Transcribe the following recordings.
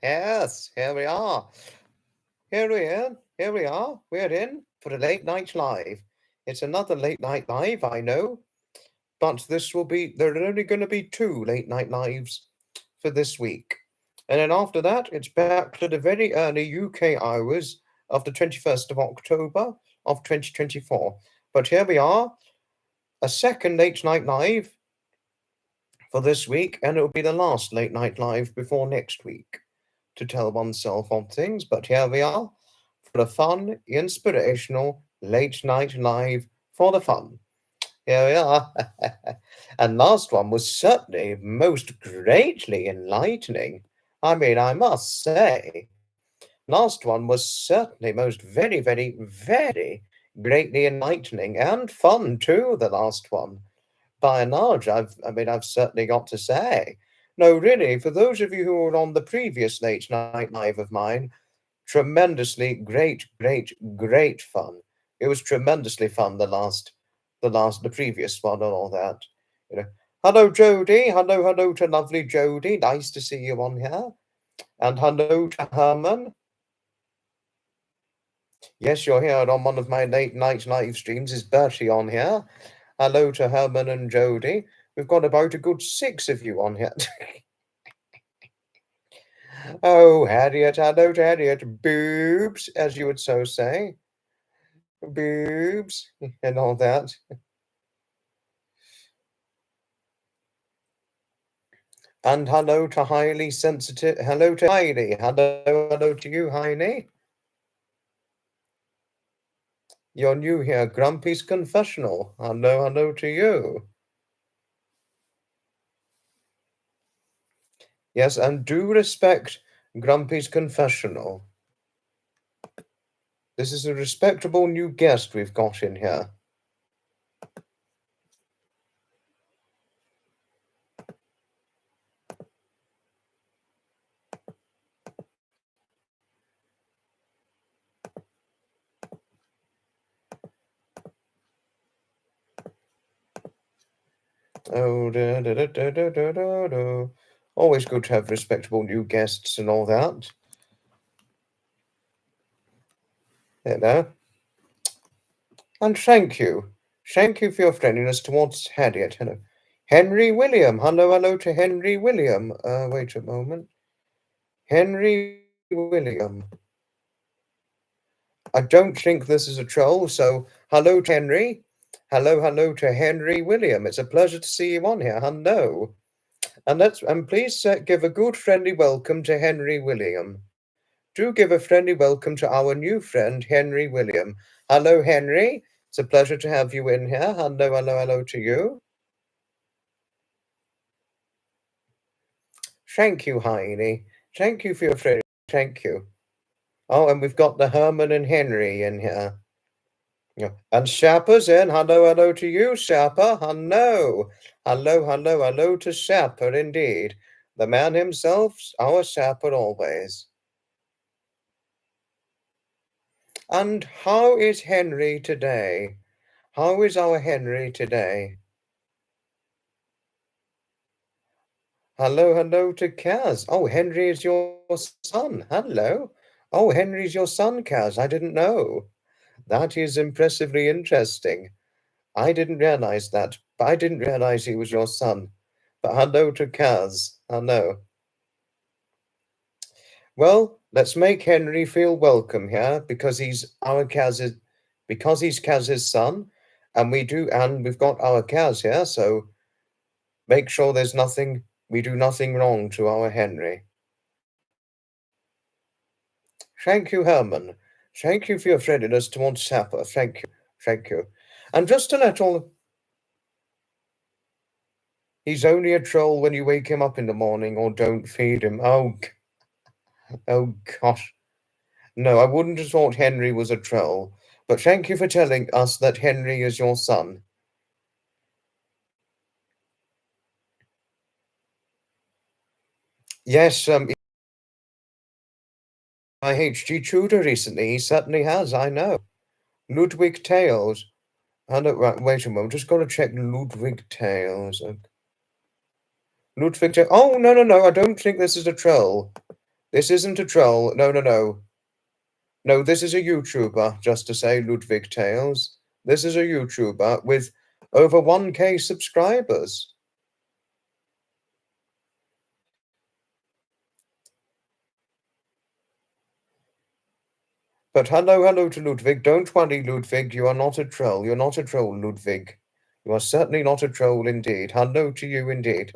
Yes, here we are. Here we are. We're in for a late night live. It's another late night live, I know, but there are only going to be two late night lives for this week. And then after that, it's back to the very early UK hours of the 21st of October of 2024. But here we are, a second late night live for this week, and it'll be the last late night live before next week to tell oneself on things. But here we are for a fun, inspirational late night live for the fun. Here we are. And last one was certainly most greatly enlightening. I mean, I must say, last one was certainly most very, very, very greatly enlightening and fun too, the last one. By and large, I've certainly got to say. No, really, for those of you who were on the previous late night live of mine, tremendously great fun. It was tremendously fun the previous one and all that. You know. Hello, Jody. Hello to lovely Jody. Nice to see you on here. And hello to Herman. Yes, you're here on one of my late night live streams. Is Bertie on here? Hello to Herman and Jody. We've got about a good 6 of you on here. Oh, Harriet, hello to Harriet. Boobs, as you would so say. Boobs, and all that. And hello to highly sensitive. Hello to Heidi. Hello to you, Heidi. You're new here. Grumpy's Confessional. Hello to you. Yes, and do respect Grumpy's Confessional. This is a respectable new guest we've got in here. Oh, always good to have respectable new guests and all that. You know. And thank you. Thank you for your friendliness towards Harriet. Hello. Henry William. Hello to Henry William. Wait a moment. Henry William. I don't think this is a troll, so hello to Henry. Hello to Henry William. It's a pleasure to see you on here. Hello. And please give a good friendly welcome to Henry William. Do give a friendly welcome to our new friend, Henry William. Hello, Henry. It's a pleasure to have you in here. Hello to you. Thank you, Heine. Thank you for your friend. Thank you. Oh, and we've got the Herman and Henry in here. Yeah. And Shapper's in. Hello to you, Shapper. Hello to Shapper, indeed. The man himself, our Shapper always. And how is Henry today? How is our Henry today? Hello to Kaz. Oh, Henry is your son. Hello. Oh, Henry's your son, Kaz. I didn't know. That is impressively interesting. I didn't realize that. I didn't realize he was your son. But hello to Kaz. Hello. Well, let's make Henry feel welcome here because he's Kaz's son, and we've got our Kaz here, so make sure we do nothing wrong to our Henry. Thank you, Herman. Thank you for your friendliness towards Sapper. Thank you. And just to let all... He's only a troll when you wake him up in the morning or don't feed him. Oh gosh. No, I wouldn't have thought Henry was a troll. But thank you for telling us that Henry is your son. Yes, my HG tutor recently. He certainly has, I know. Ludwig Tales. Right, wait a moment. Just got to check Ludwig Tales. Ludwig. Oh, no, no, no. I don't think this is a troll. This isn't a troll. No, no, no. No, this is a YouTuber, just to say, Ludwig Tales. This is a YouTuber with over 1K subscribers. But hello, hello to Ludwig. Don't worry, Ludwig. You are not a troll. You're not a troll, Ludwig. You are certainly not a troll indeed. Hello to you indeed.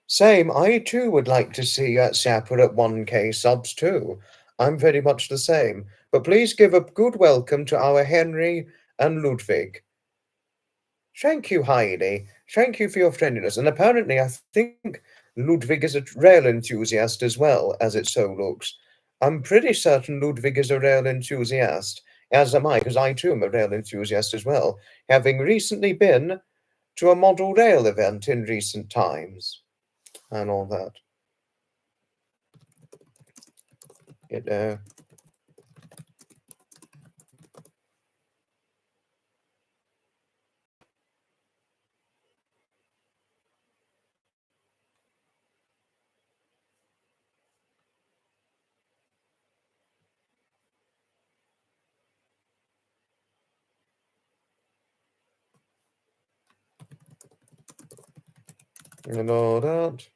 Same, I too would like to see Sapper at 1K subs too. I'm very much the same. But please give a good welcome to our Henry and Ludwig. Thank you, Heidi. Thank you for your friendliness. And apparently, I think Ludwig is a rail enthusiast as well, as it so looks. I'm pretty certain Ludwig is a rail enthusiast, as am I, because I too am a rail enthusiast as well, having recently been to a model rail event in recent times and all that. You know. And all that.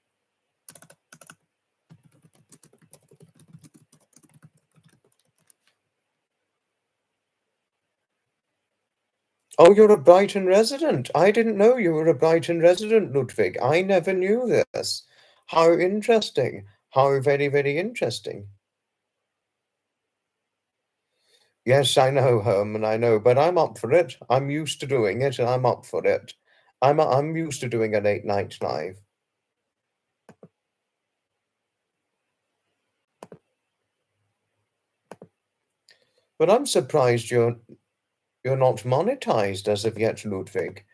Oh, you're a Brighton resident. I didn't know you were a Brighton resident, Ludwig. I never knew this. How interesting. How very, very interesting. Yes, I know, Herman, I know, but I'm up for it. I'm used to doing it, and I'm up for it. I'm used to doing a late night live. But I'm surprised you're not monetized as of yet, Ludwig.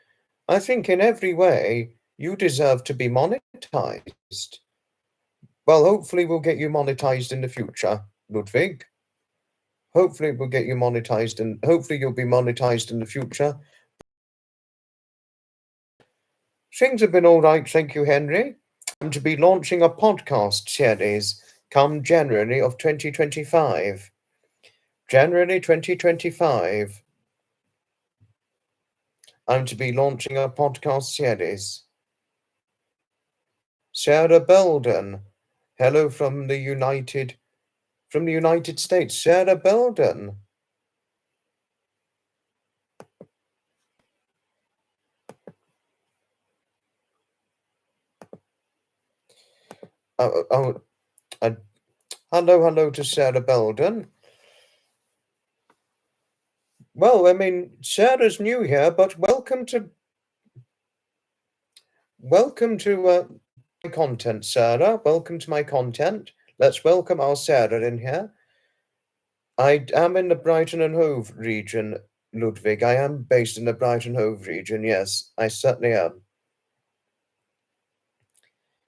I think in every way you deserve to be monetized. Well, hopefully we'll get you monetized in the future, Ludwig. Hopefully we'll get you monetized and hopefully you'll be monetized in the future. Things have been all right, thank you, Henry. I'm to be launching a podcast series come January of 2025. January 2025. I'm to be launching a podcast series. Sarah Belden. Hello from the United States. Sarah Belden. Oh, hello to Sarah Belden. Well, I mean, Sarah's new here, but welcome to my content, Sarah. Welcome to my content. Let's welcome our Sarah in here. I am in the Brighton and Hove region, Ludwig. I am based in the Brighton Hove region. Yes, I certainly am.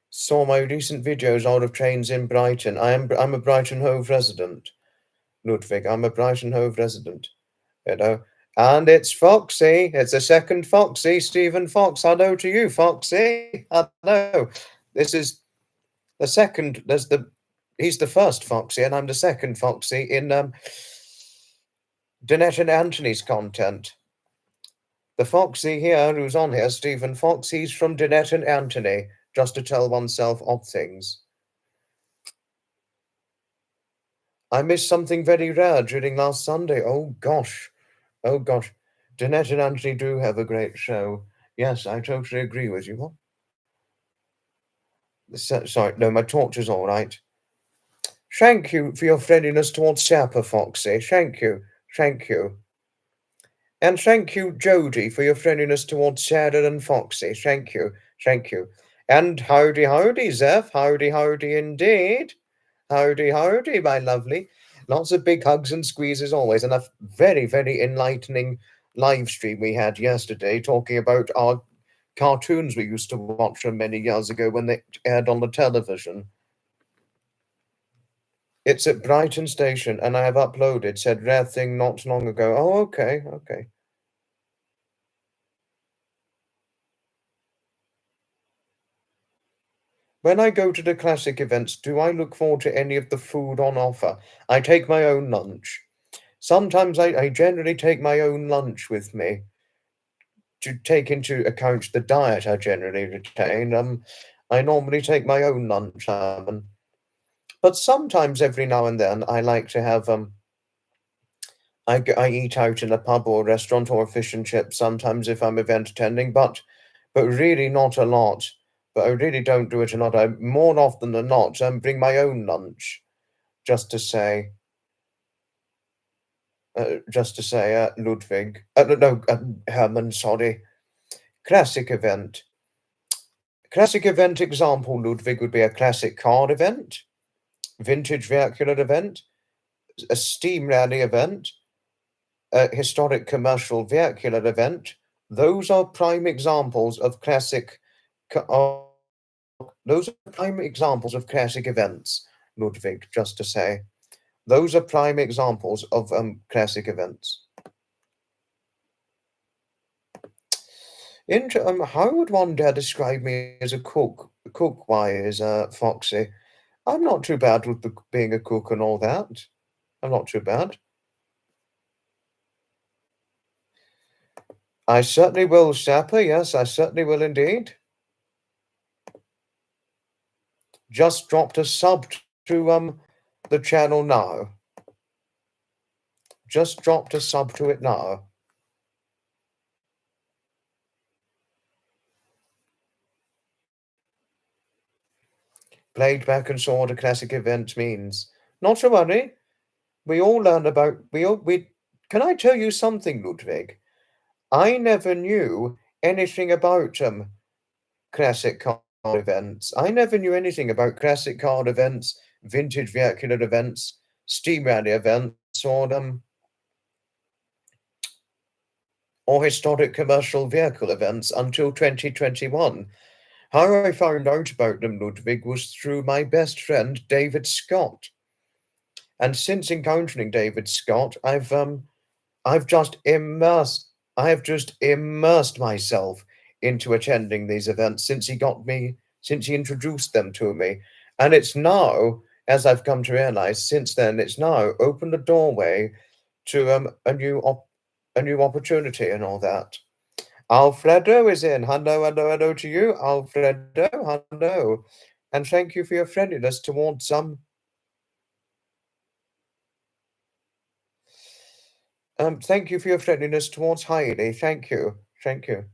Saw my recent videos out of trains in Brighton. I'm a Brighton Hove resident, Ludwig. I'm a Brighton Hove resident. You know. And it's Foxy. It's the second Foxy, Stephen Fox. Hello to you, Foxy. Hello. This is the second. He's the first Foxy, and I'm the second Foxy in Danette and Anthony's content. The Foxy here, who's on here, Stephen Fox, he's from Danette and Anthony, just to tell oneself odd things. I missed something very rare during last Sunday. Oh gosh. Oh gosh. Danette and Anthony do have a great show. Yes, I totally agree with you. Sorry, no, my torch is all right. Thank you for your friendliness towards Sapper, Foxy. Thank you. Thank you. And thank you, Jody, for your friendliness towards Sarah and Foxy. Thank you. Thank you. And howdy, howdy, Zeph. Howdy, howdy indeed. Howdy, howdy, my lovely. Lots of big hugs and squeezes always. And a very, very enlightening live stream we had yesterday talking about our cartoons we used to watch from many years ago when they aired on the television. It's at Brighton Station, and I have uploaded said rare thing not long ago. Oh, okay, okay. When I go to the classic events, do I look forward to any of the food on offer? I take my own lunch. Sometimes I generally take my own lunch with me to take into account the diet I generally retain. I normally take my own lunch, but sometimes every now and then I like to have I eat out in a pub or restaurant or fish and chips sometimes if I'm event attending, but really not a lot. But I really don't do it a lot. I more often than not bring my own lunch, just to say, Ludwig. No, Herman. Sorry. Classic event. Classic event example, Ludwig, would be a classic car event, vintage vehicular event, a steam rally event, a historic commercial vehicular event. Those are prime examples of classic. Those are prime examples of classic events, Ludwig. Just to say, those are prime examples of classic events. How would one dare describe me as a cook? Cook-wise, Foxy? I'm not too bad with being a cook and all that. I'm not too bad. I certainly will, Sapper. Yes, I certainly will indeed. Just dropped a sub to the channel now. Just dropped a sub to it now. Played back and saw what a classic event means. Not to worry. We all learn about we. Can I tell you something, Ludwig? I never knew anything about classic car events. I never knew anything about classic car events, vintage vehicular events, steam rally events, or historic commercial vehicle events until 2021. How I found out about them, Ludwig, was through my best friend David Scott. And since encountering David Scott, I've just immersed I have just immersed myself into attending these events since he introduced them to me. And it's now, as I've come to realize since then, it's now opened the doorway to a new opportunity and all that. Alfredo is in. Hello, hello, hello to you, Alfredo. Hello. And thank you for your friendliness towards thank you for your friendliness towards Heidi. Thank you. Thank you.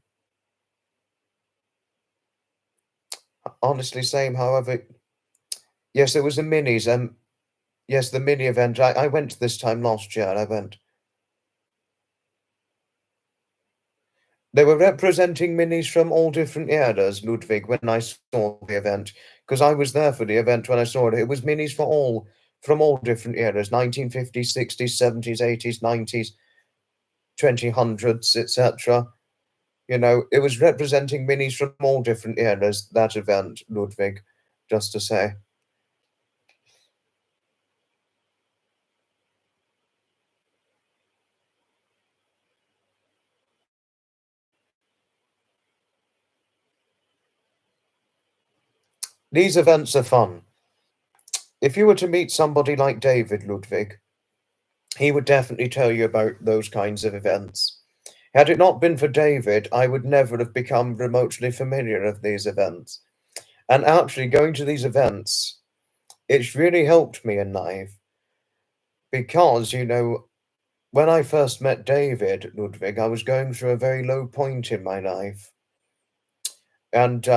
Honestly, same. However, yes, there was the minis. Yes, the mini event. I went this time last year. I went. They were representing minis from all different eras, Ludwig, when I saw the event, because I was there for the event when I saw it. It was minis from all different eras: 1950s, 60s, 70s, 80s, 90s, 2000s, etc. You know, it was representing minis from all different eras, that event, Ludwig, just to say. These events are fun. If you were to meet somebody like David, Ludwig, he would definitely tell you about those kinds of events. Had it not been for David, I would never have become remotely familiar with these events. And actually, going to these events, it's really helped me in life because, when I first met David, Ludwig, I was going through a very low point in my life. And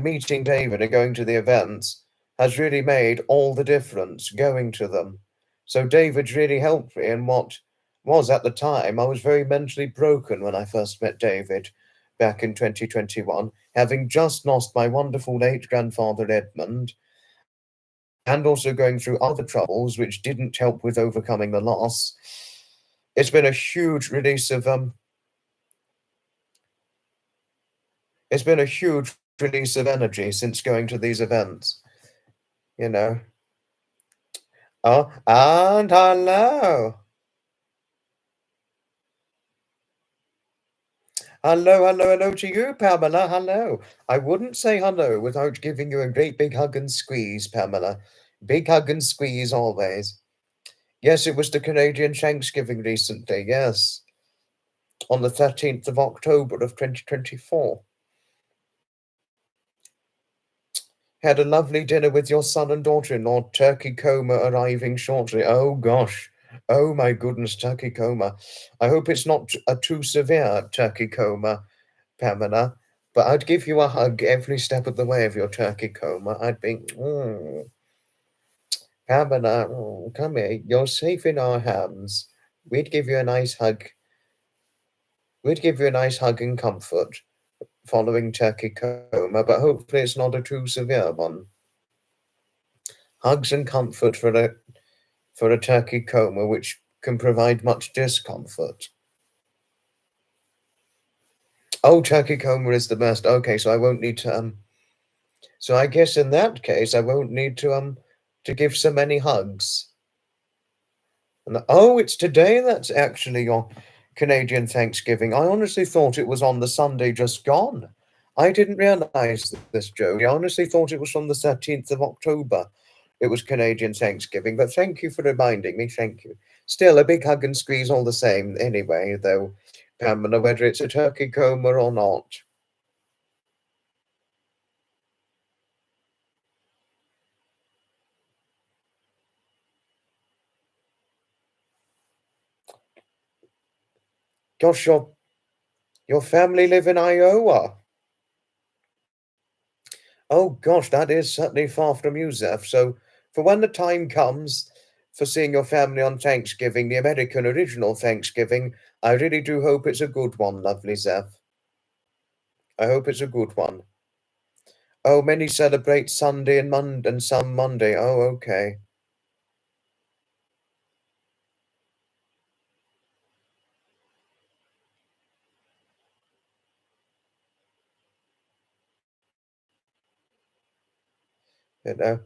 meeting David and going to the events has really made all the difference going to them. So David's really helped me in what was at the time, I was very mentally broken when I first met David back in 2021, having just lost my wonderful late grandfather Edmund, and also going through other troubles which didn't help with overcoming the loss. It's been a huge release of it's been a huge release of energy since going to these events, you know. Oh, and hello. Hello, hello, hello to you, Pamela. Hello. I wouldn't say hello without giving you a great big hug and squeeze, Pamela. Big hug and squeeze always. Yes, it was the Canadian Thanksgiving recently, yes, on the 13th of October of 2024. Had a lovely dinner with your son and daughter-in-law, turkey coma arriving shortly. Oh gosh. Oh my goodness, turkey coma. I hope it's not a too severe turkey coma, Pamela, but I'd give you a hug every step of the way of your turkey coma. I'd be, Pamela, come here. You're safe in our hands. We'd give you a nice hug. We'd give you a nice hug and comfort following turkey coma, but hopefully it's not a too severe one. Hugs and comfort for a turkey coma, which can provide much discomfort. Oh, turkey coma is the best. Okay, so I won't need to so I guess in that case I won't need to give so many hugs. And oh, it's today that's actually your Canadian Thanksgiving. I honestly thought it was on the Sunday just gone. I didn't realize this, Jody. I honestly thought it was from the 13th of October. It was Canadian Thanksgiving, but thank you for reminding me. Thank you. Still, a big hug and squeeze all the same, anyway, though, Pamela, whether it's a turkey coma or not. Gosh, your family live in Iowa. Oh gosh, that is certainly far from you, Zeph. So, for when the time comes for seeing your family on Thanksgiving, the American original Thanksgiving, I really do hope it's a good one, lovely Zeph. I hope it's a good one. Oh, many celebrate Sunday and Monday and some Monday. Oh, okay. You know.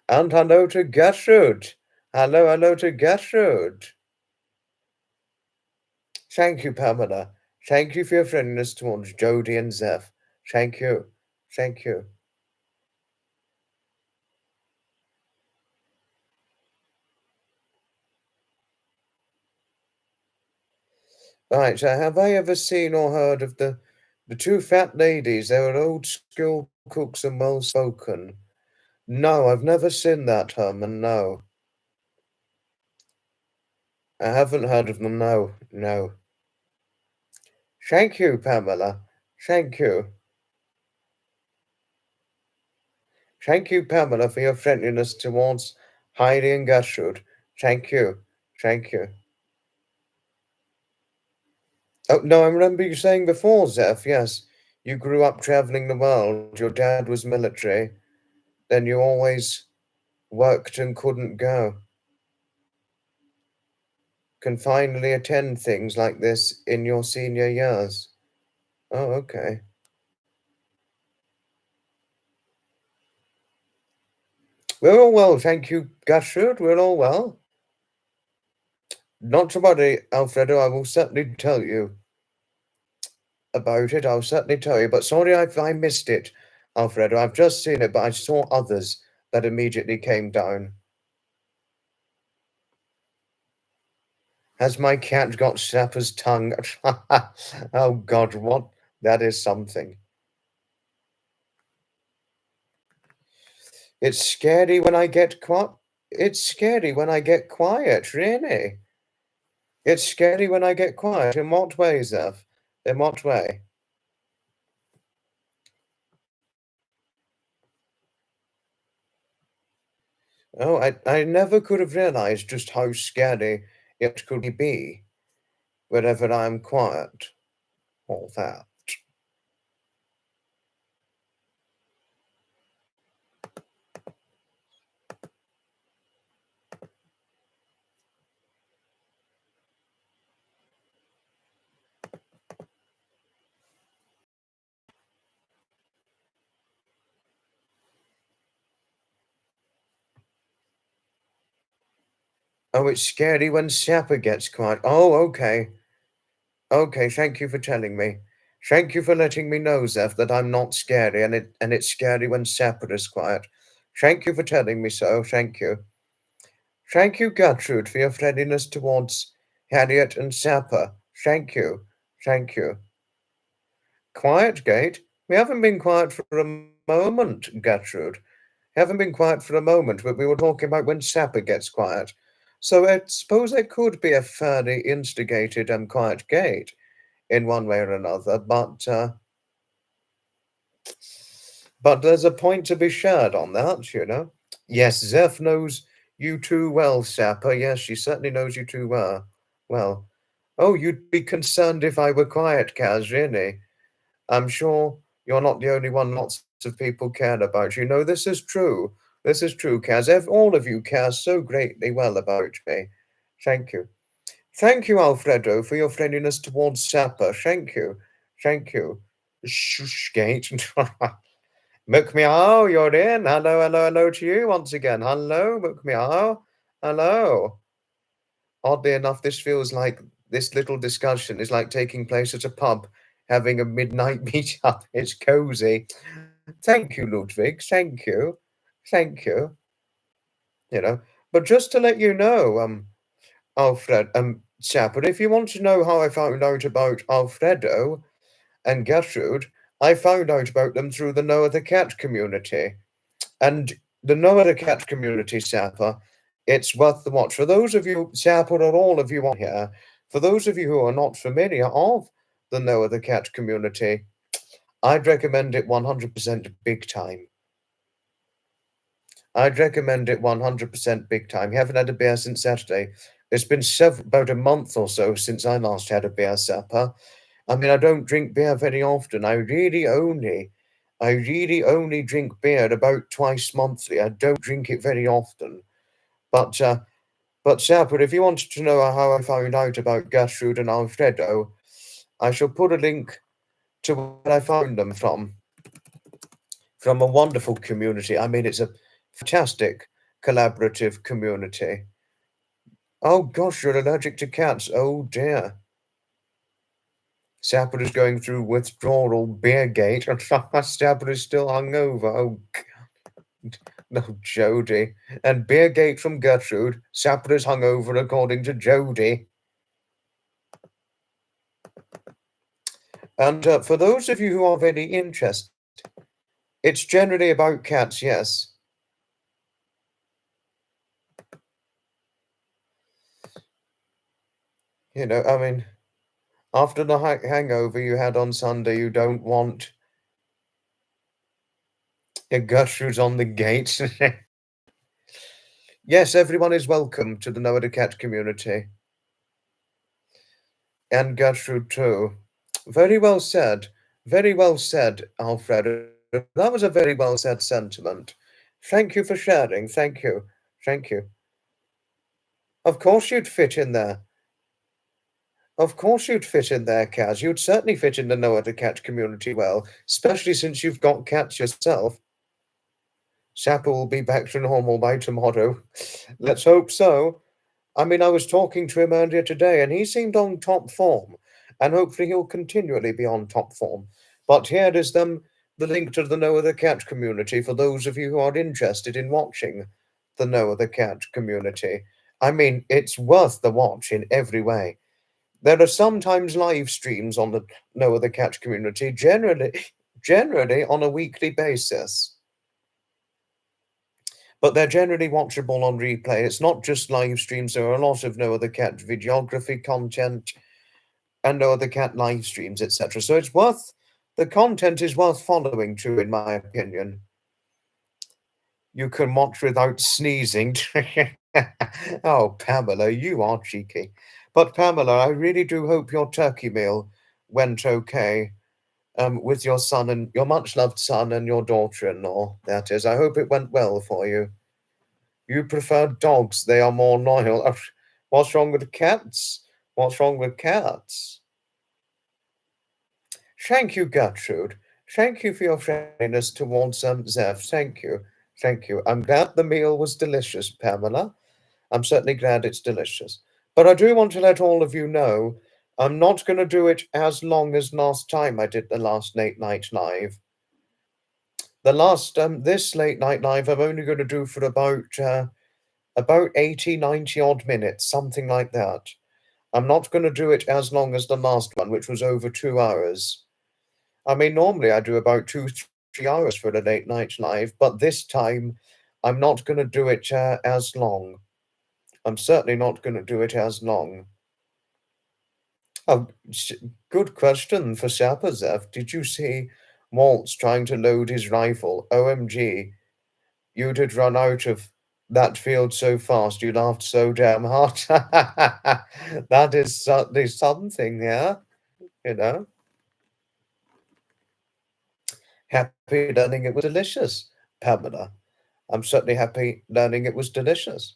And hello to Gertrude. Hello, hello to Gertrude. Thank you, Pamela. Thank you for your friendliness towards Jody and Zeph. Thank you. Thank you. Right, so have I ever seen or heard of the two fat ladies? They were old school cooks and well spoken. No, I've never seen that, Herman. No, I haven't heard of them. No, no. Thank you, Pamela. Thank you. Thank you, Pamela, for your friendliness towards Heidi and Gertrude. Thank you. Thank you. Oh, no, I remember you saying before, Zeph, yes. You grew up traveling the world. Your dad was military. Then you always worked and couldn't go. Can finally attend things like this in your senior years. Oh, okay. We're all well, thank you, Gertrude. We're all well. Not to worry, Alfredo. I will certainly tell you about it. I'll certainly tell you. But sorry I missed it, Alfredo. I've just seen it, but I saw others that immediately came down. Has my cat got Sapper's tongue? Oh, God, what? That is something. It's scary when I get quiet. It's scary when I get quiet, really. It's scary when I get quiet. In what way, Zev? In what way? Oh, I never could have realized just how scary it could be whenever I'm quiet. All that. Oh, it's scary when Sapper gets quiet. Oh, okay. Okay, thank you for telling me. Thank you for letting me know, Zeph, that I'm not scary, and it's scary when Sapper is quiet. Thank you for telling me so. Thank you. Thank you, Gertrude, for your friendliness towards Harriet and Sapper. Thank you. Thank you. Quiet, Gate? We haven't been quiet for a moment, Gertrude. Haven't been quiet for a moment, but we were talking about when Sapper gets quiet. So I suppose there could be a fairly instigated and quiet Gate in one way or another, but there's a point to be shared on that, you know. Yes, Zeph knows you too well, Sapper. Yes, she certainly knows you too well. Well, oh, you'd be concerned if I were quiet, Kaz, really. I'm sure you're not the only one lots of people care about. You know, this is true. This is true, Kaz. All of you care so greatly well about me. Thank you. Thank you, Alfredo, for your friendliness towards Sapper. Thank you. Thank you. Shush, Gate. Mukmeow, you're in. Hello, hello, hello to you once again. Hello, Mukmeow. Hello. Oddly enough, this little discussion is like taking place at a pub, having a midnight meet-up. It's cozy. Thank you, Ludwig. Thank you. Thank you. You know, but just to let you know, Alfred, Chapel, if you want to know how I found out about Alfredo and Gertrude, I found out about them through the Noah the Cat community. And the Noah the Cat community, Sapper, it's worth the watch. For those of you, Sapper, or all of you on here, for those of you who are not familiar of the Noah the Cat community, I'd recommend it 100% big time. I'd recommend it 100% big time. You haven't had a beer since Saturday. It's been about a month or so since I last had a beer, Sapper. I mean, I don't drink beer very often. I really only drink beer about twice monthly. I don't drink it very often. But, uh, but Sapper, if you wanted to know how I found out about Gertrude and Alfredo, I shall put a link to where I found them from a wonderful community. I mean, it's a fantastic collaborative community. Oh gosh, you're allergic to cats. Oh dear. Sapper is going through withdrawal beer gate. Sapper is still hungover. Oh, no, Jody. And beer gate from Gertrude. Sapper is hungover according to Jody. And for those of you who are very interested, it's generally about cats, yes. You know, I mean, after the hangover you had on Sunday, you don't want your Gertrude's on the gate. Yes, everyone is welcome to the Noah the Cat community. And Gertrude too. Very well said. Very well said, Alfredo. That was a very well said sentiment. Thank you for sharing. Thank you. Thank you. Of course you'd fit in there. Of course you'd fit in there, Kaz. You'd certainly fit in the Noah the Cat community well, especially since you've got cats yourself. Sapper will be back to normal by tomorrow. Let's hope so. I mean, I was talking to him earlier today, and he seemed on top form, and hopefully he'll continually be on top form. But here is the link to the Noah the Cat community for those of you who are interested in watching the Noah the Cat community. I mean, it's worth the watch in every way. There are sometimes live streams on the Noah the Cat community, generally on a weekly basis. But they're generally watchable on replay. It's not just live streams. There are a lot of Noah the Cat videography content and Noah the Cat live streams, etc. So the content is worth following too, in my opinion. You can watch without sneezing. Oh, Pamela, you are cheeky. But Pamela, I really do hope your turkey meal went okay. With your son and your much loved son and your daughter-in-law, that is. I hope it went well for you. You prefer dogs, they are more loyal. What's wrong with cats? What's wrong with cats? Thank you, Gertrude. Thank you for your friendliness towards Zev. Thank you. Thank you. I'm glad the meal was delicious, Pamela. I'm certainly glad it's delicious. But I do want to let all of you know I'm not going to do it as long as last time I did the last late night live. The last this late night live I'm only going to do for about 80, 90 odd minutes, something like that. I'm not going to do it as long as the last one, which was over 2 hours. I mean, normally I do about 3 hours for a late night live, but this time I'm not going to do it as long. I'm certainly not going to do it as long. Oh, good question for Shapazev. Did you see Waltz trying to load his rifle? OMG, you did run out of that field so fast. You laughed so damn hard. That is certainly something, yeah, you know. Happy learning it was delicious, Pamela. I'm certainly happy learning it was delicious.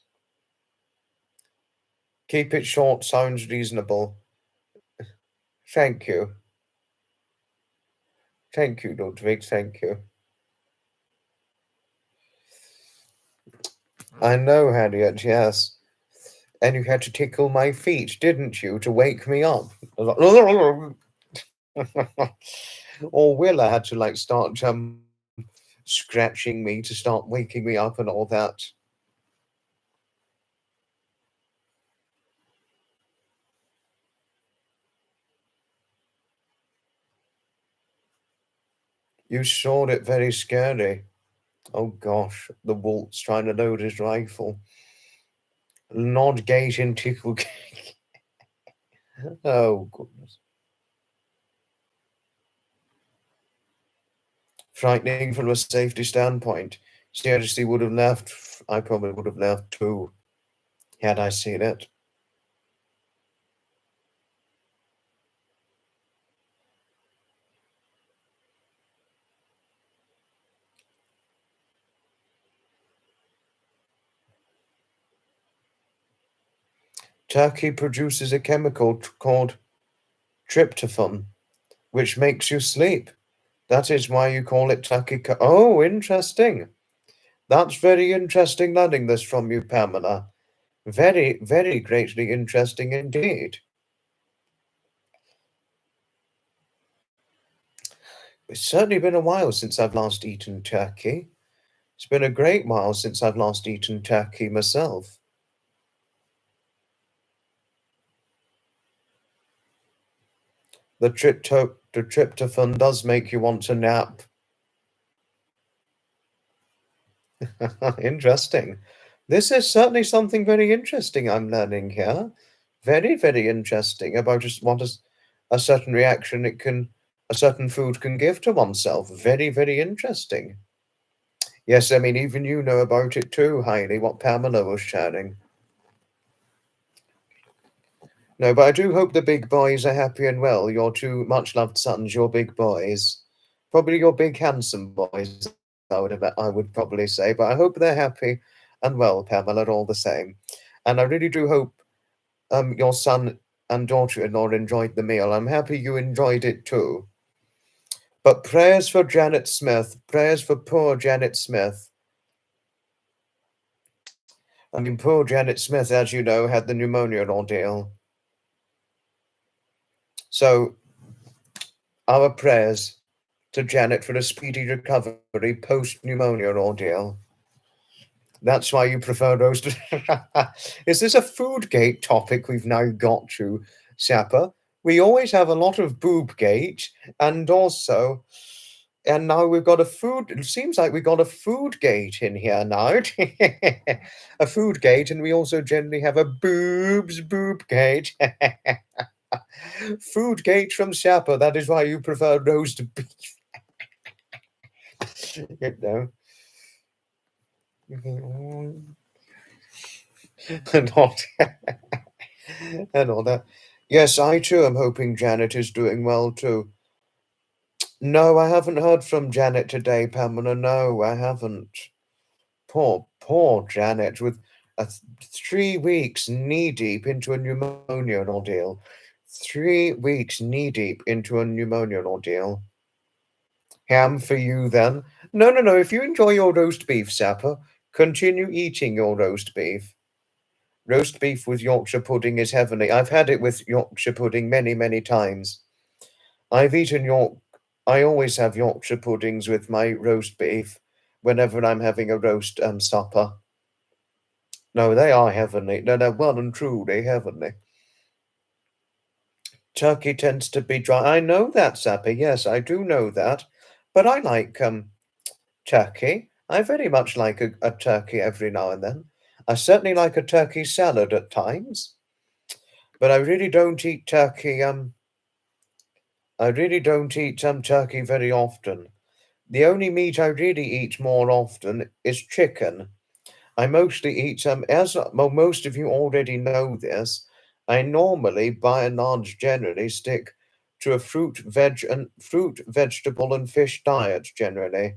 Keep it short, sounds reasonable. Thank you. Thank you, Ludwig. Thank you. I know, Harriet, yes. And you had to tickle my feet, didn't you, to wake me up? Or Willa had to like start scratching me to start waking me up and all that. You saw it very scary. Oh gosh, the Walt's trying to load his rifle. Nod gate and tickle gate. Oh goodness. Frightening from a safety standpoint. Seriously would have left. I probably would have left too, had I seen it. Turkey produces a chemical called tryptophan, which makes you sleep. That is why you call it turkey. Oh, interesting. That's very interesting learning this from you, Pamela. Very, very greatly interesting indeed. It's certainly been a while since I've last eaten turkey. It's been a great while since I've last eaten turkey myself. The tryptophan does make you want to nap. Interesting. This is certainly something very interesting I'm learning here. Very, very interesting about just what a certain reaction a certain food can give to oneself. Very, very interesting. Yes, I mean, even you know about it too, Heidi, what Pamela was sharing. No, but I do hope the big boys are happy and well. Your two much loved sons, your big boys. Probably your big handsome boys, I would probably say, but I hope they're happy and well, Pamela, all the same. And I really do hope your son and daughter-in-law enjoyed the meal. I'm happy you enjoyed it too. But prayers for Janet Smith, prayers for poor Janet Smith. I mean, poor Janet Smith, as you know, had the pneumonia ordeal. So, our prayers to Janet for a speedy recovery post-pneumonia ordeal. That's why you prefer roast. Is this a Foodgate topic we've now got to, Sapper? We always have a lot of Boobgate, and also, and now we've got a food. It seems like we've got a Foodgate in here now. A Foodgate, and we also generally have a Boobgate. Foodgate from Sapper. That is why you prefer roast beef. You know. And all, and all that. Yes, I too am hoping Janet is doing well too. No, I haven't heard from Janet today, Pamela. No, I haven't. Poor Janet, with 3 weeks knee deep into a pneumonia ordeal. 3 weeks knee deep into a pneumonia ordeal. Ham for you then? No, no, no. If you enjoy your roast beef, Sapper, continue eating your roast beef. Roast beef with Yorkshire pudding is heavenly. I've had it with Yorkshire pudding many, many times. I've eaten York. I always have Yorkshire puddings with my roast beef whenever I'm having a roast supper. No, they are heavenly. No, they're well and truly heavenly. Turkey tends to be dry. I know that, Sappy. Yes, I do know that. But I like turkey. I very much like a turkey every now and then. I certainly like a turkey salad at times, but I really don't eat turkey. I really don't eat turkey very often. The only meat I really eat more often is chicken. I mostly eat as well, most of you already know this. I normally, by and large, generally stick to a fruit, vegetable, and fish diet generally.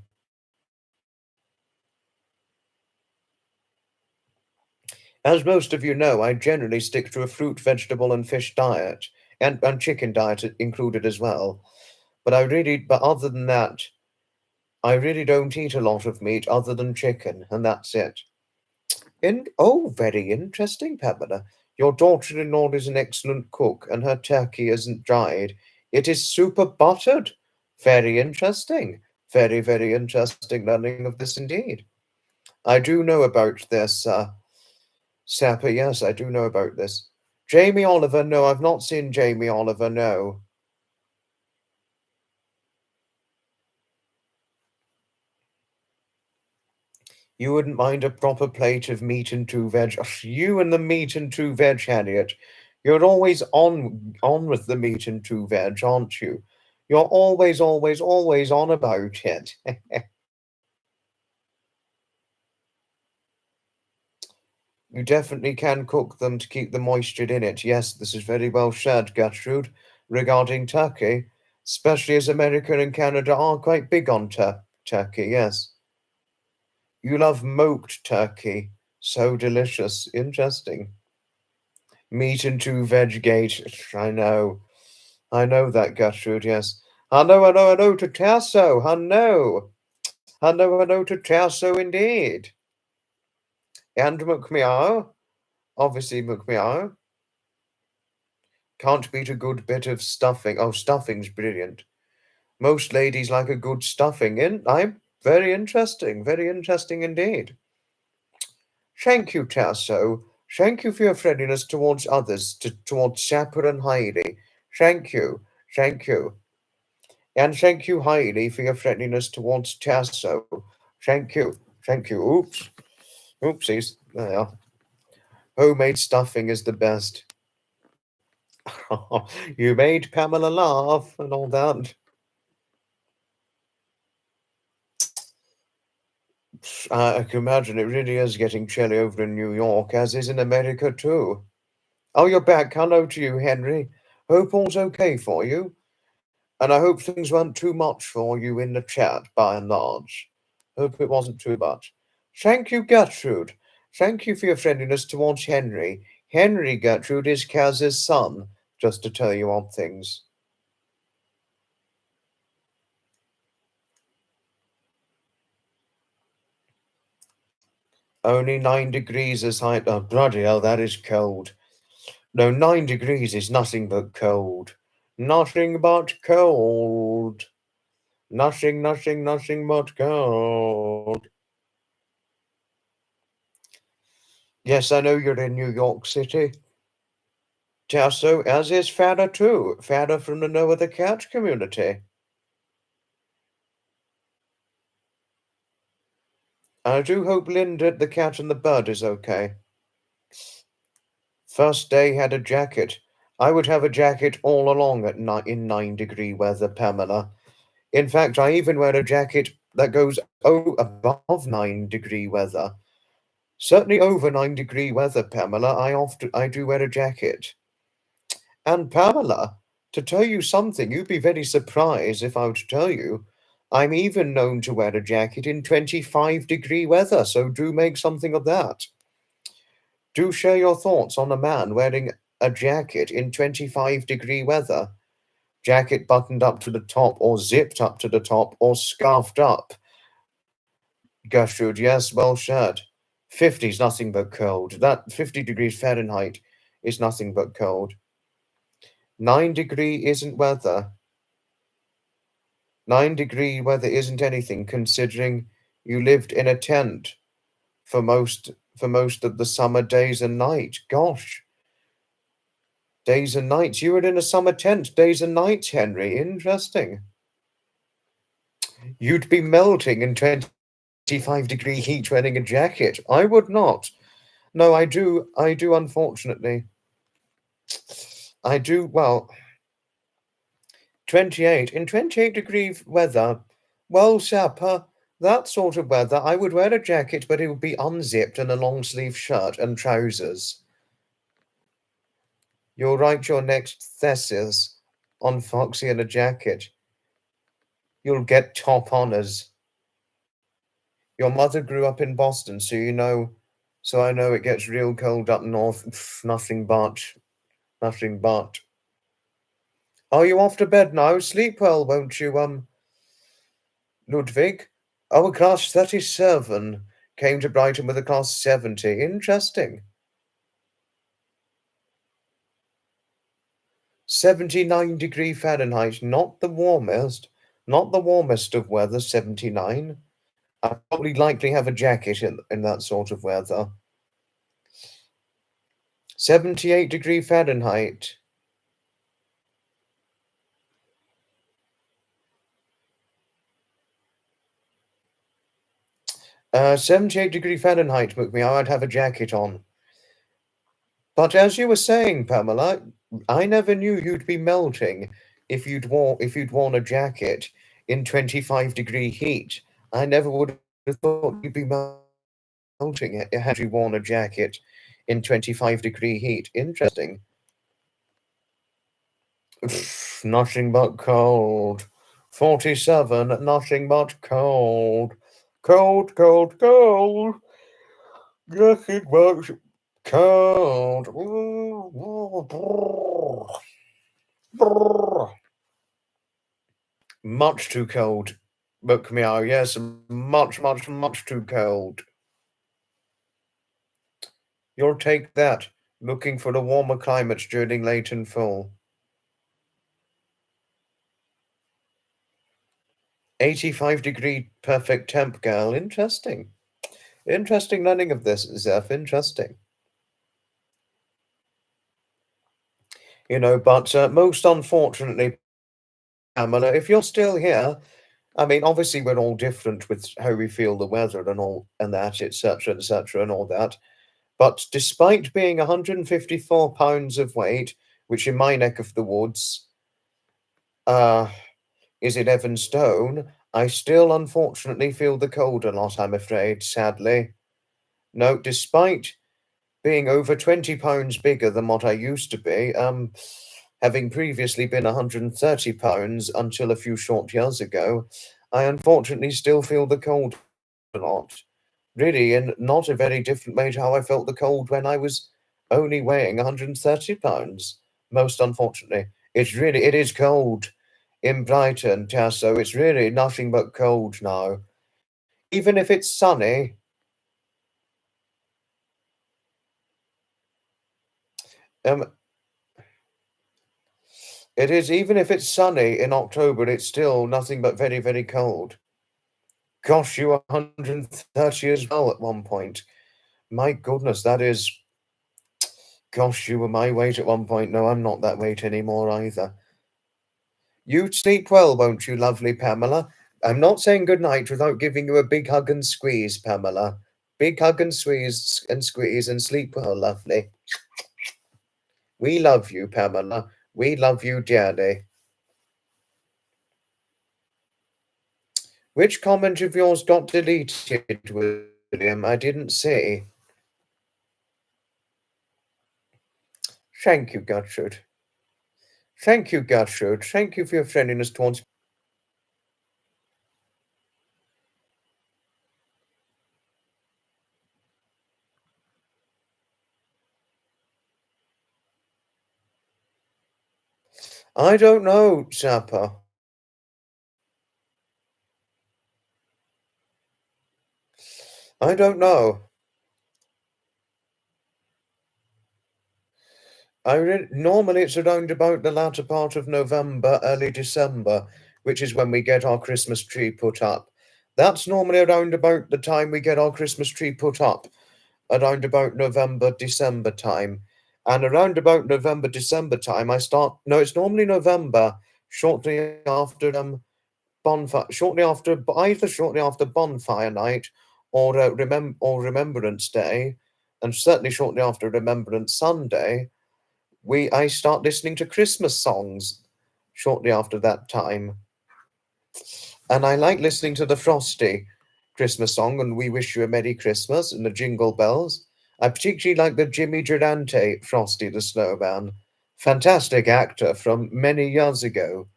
As most of you know, I generally stick to a fruit, vegetable, and fish diet, and chicken diet included as well. But other than that, I really don't eat a lot of meat other than chicken, and that's it. Oh, very interesting, Pamela. Your daughter-in-law is an excellent cook, and her turkey isn't dried. It is super buttered. Very interesting. Very, very interesting learning of this indeed. I do know about this, Sapper. Yes, I do know about this. Jamie Oliver, no, I've not seen Jamie Oliver, no. You wouldn't mind a proper plate of meat and two veg. You and the meat and two veg, Harriet. You're always on with the meat and two veg, aren't you? You're always, always, always on about it. You definitely can cook them to keep the moisture in it. Yes, this is very well said, Gertrude, regarding turkey, especially as America and Canada are quite big on turkey, yes. You love smoked turkey. So delicious. Interesting. Meat and two veg gate. I know. I know that, Gertrude, yes. Hello to Tasso. Hello to Tasso indeed. And McMeow. Obviously, McMeow. Can't beat a good bit of stuffing. Oh, stuffing's brilliant. Most ladies like a good stuffing. I'm very interesting indeed. Thank you, Tasso. Thank you for your friendliness towards others, towards Sapper and Heidi. Thank you, thank you. And thank you, Heidi, for your friendliness towards Tasso. Thank you. Oops, oopsies. There. Homemade stuffing is the best. You made Pamela laugh and all that. I can imagine it really is getting chilly over in New York, as is in America too. Oh, you're back. Hello to you, Henry. Hope all's okay for you. And I hope things weren't too much for you in the chat, by and large. Hope it wasn't too much. Thank you, Gertrude. Thank you for your friendliness towards Henry. Henry, Gertrude, is Kaz's son, just to tell you on things. Only 9 degrees is high. Oh, bloody hell, that is cold. No, 9 degrees is nothing but cold. Nothing but cold. Nothing but cold. Yes, I know you're in New York City. Tasso, as is Fada too. Fada from the Noah the Cat community. I do hope Linda the cat and the bird is okay. First day had a jacket. I would have a jacket all along in 9-degree weather, Pamela. In fact, I even wear a jacket that goes above 9-degree weather. Certainly over 9-degree weather, Pamela. I do wear a jacket. And Pamela, to tell you something, you'd be very surprised if I were to tell you, I'm even known to wear a jacket in 25-degree weather, so do make something of that. Do share your thoughts on a man wearing a jacket in 25-degree weather. Jacket buttoned up to the top, or zipped up to the top, or scarfed up. Gertrude, yes, well said. 50 is nothing but cold. That 50 degrees Fahrenheit is nothing but cold. 9-degree isn't weather. 9-degree weather isn't anything, considering you lived in a tent for most of the summer days and nights. Gosh, days and nights. You were in a summer tent, days and nights, Henry. Interesting. You'd be melting in 25-degree heat wearing a jacket. I would not. No, I do, unfortunately. I do, well, 28. In 28-degree weather, well, Sapper, that sort of weather, I would wear a jacket, but it would be unzipped and a long-sleeve shirt and trousers. You'll write your next thesis on Foxy in a jacket. You'll get top honors. Your mother grew up in Boston, so I know it gets real cold up north. Pff, nothing but. Are you off to bed now? Sleep well, won't you, Ludwig? Our class 37 came to Brighton with a class 70. Interesting. 79-degree Fahrenheit, not the warmest of weather, 79. I'd probably likely have a jacket in that sort of weather. 78-degree Fahrenheit. 78-degree Fahrenheit, McMeow, I'd have a jacket on. But as you were saying, Pamela, I never knew you'd be melting if you'd worn a jacket in 25-degree heat. I never would have thought you'd be melting had you worn a jacket in 25-degree heat. Interesting. Nothing but cold. 47, nothing but cold. Cold, cold, cold. Nothing but cold. Much too cold. Book meow. Yes, much, much, much too cold. You'll take that, looking for the warmer climates during late and fall. 85-degree perfect temp, girl. Interesting. Interesting learning of this, Zeph. Interesting. But most unfortunately, Pamela, if you're still here, I mean, obviously we're all different with how we feel the weather and all and that, etc., and all that. But despite being 154 pounds of weight, which in my neck of the woods, is 11 stone, I still unfortunately feel the cold a lot, I'm afraid, sadly. No, despite being over 20 pounds bigger than what I used to be, having previously been 130 pounds until a few short years ago, I unfortunately still feel the cold a lot. Really, in not a very different way to how I felt the cold when I was only weighing 130 pounds. Most unfortunately. It is cold in Brighton, Tasso. It's really nothing but cold now. Even if it's sunny, um, it is, even if it's sunny in October, it's still nothing but very, very cold. Gosh, you were 130 as well at one point. My goodness, that is. Gosh, you were my weight at one point. No, I'm not that weight anymore either. You sleep well, won't you, lovely Pamela? I'm not saying good night without giving you a big hug and squeeze, Pamela. Big hug and squeeze and sleep well, lovely. We love you, Pamela. We love you dearly. Which comment of yours got deleted, William? I didn't see. Thank you, Gertrude. Thank you, Gertrude. Thank you for your friendliness towards. I don't know, Zappa. I don't know. Normally it's around about the latter part of November, early December, which is when we get our Christmas tree put up. That's normally around about the time we get our Christmas tree put up, around about November, December time. And around about November, December time, I start. No, it's normally November, shortly after bonfire, shortly after bonfire night, or Remembrance Day, and certainly shortly after Remembrance Sunday. I start listening to Christmas songs shortly after that time. And I like listening to the Frosty Christmas song and We Wish You a Merry Christmas and the Jingle Bells. I particularly like the Jimmy Durante Frosty the Snowman. Fantastic actor from many years ago.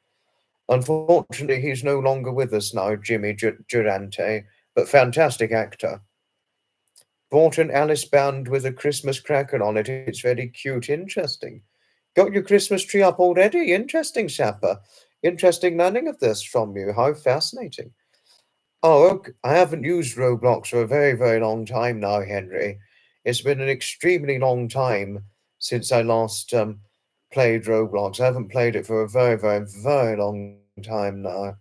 Unfortunately, he's no longer with us now, Jimmy Durante, but fantastic actor. Bought an Alice band with a Christmas cracker on it. It's very cute, interesting. Got your Christmas tree up already? Interesting, Sapper. Interesting learning of this from you. How fascinating. Oh, okay. I haven't used Roblox for a very, very long time now, Henry. It's been an extremely long time since I last played Roblox. I haven't played it for a very, very, very long time now.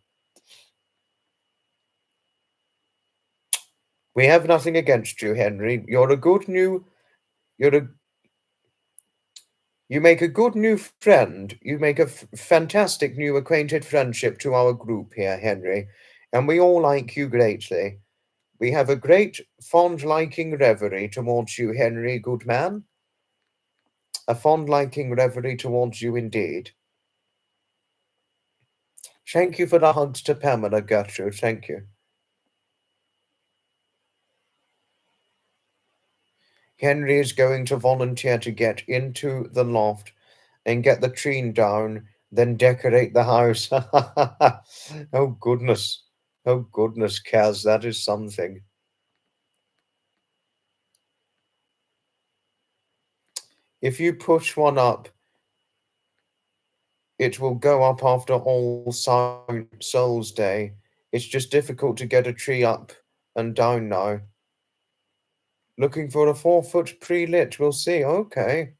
We have nothing against you, Henry. You're a You make a good new friend. You make a fantastic new acquainted friendship to our group here, Henry, and we all like you greatly. We have a great fond liking reverie towards you, Henry, good man. A fond liking reverie towards you indeed. Thank you for the hugs to Pamela, Gertrude. Thank you. Henry is going to volunteer to get into the loft and get the tree down, then decorate the house. Oh, goodness. Oh, goodness, Kaz, that is something. If you push one up, it will go up after All Souls Day. It's just difficult to get a tree up and down now. Looking for a 4 foot pre-lit, we'll see. Okay.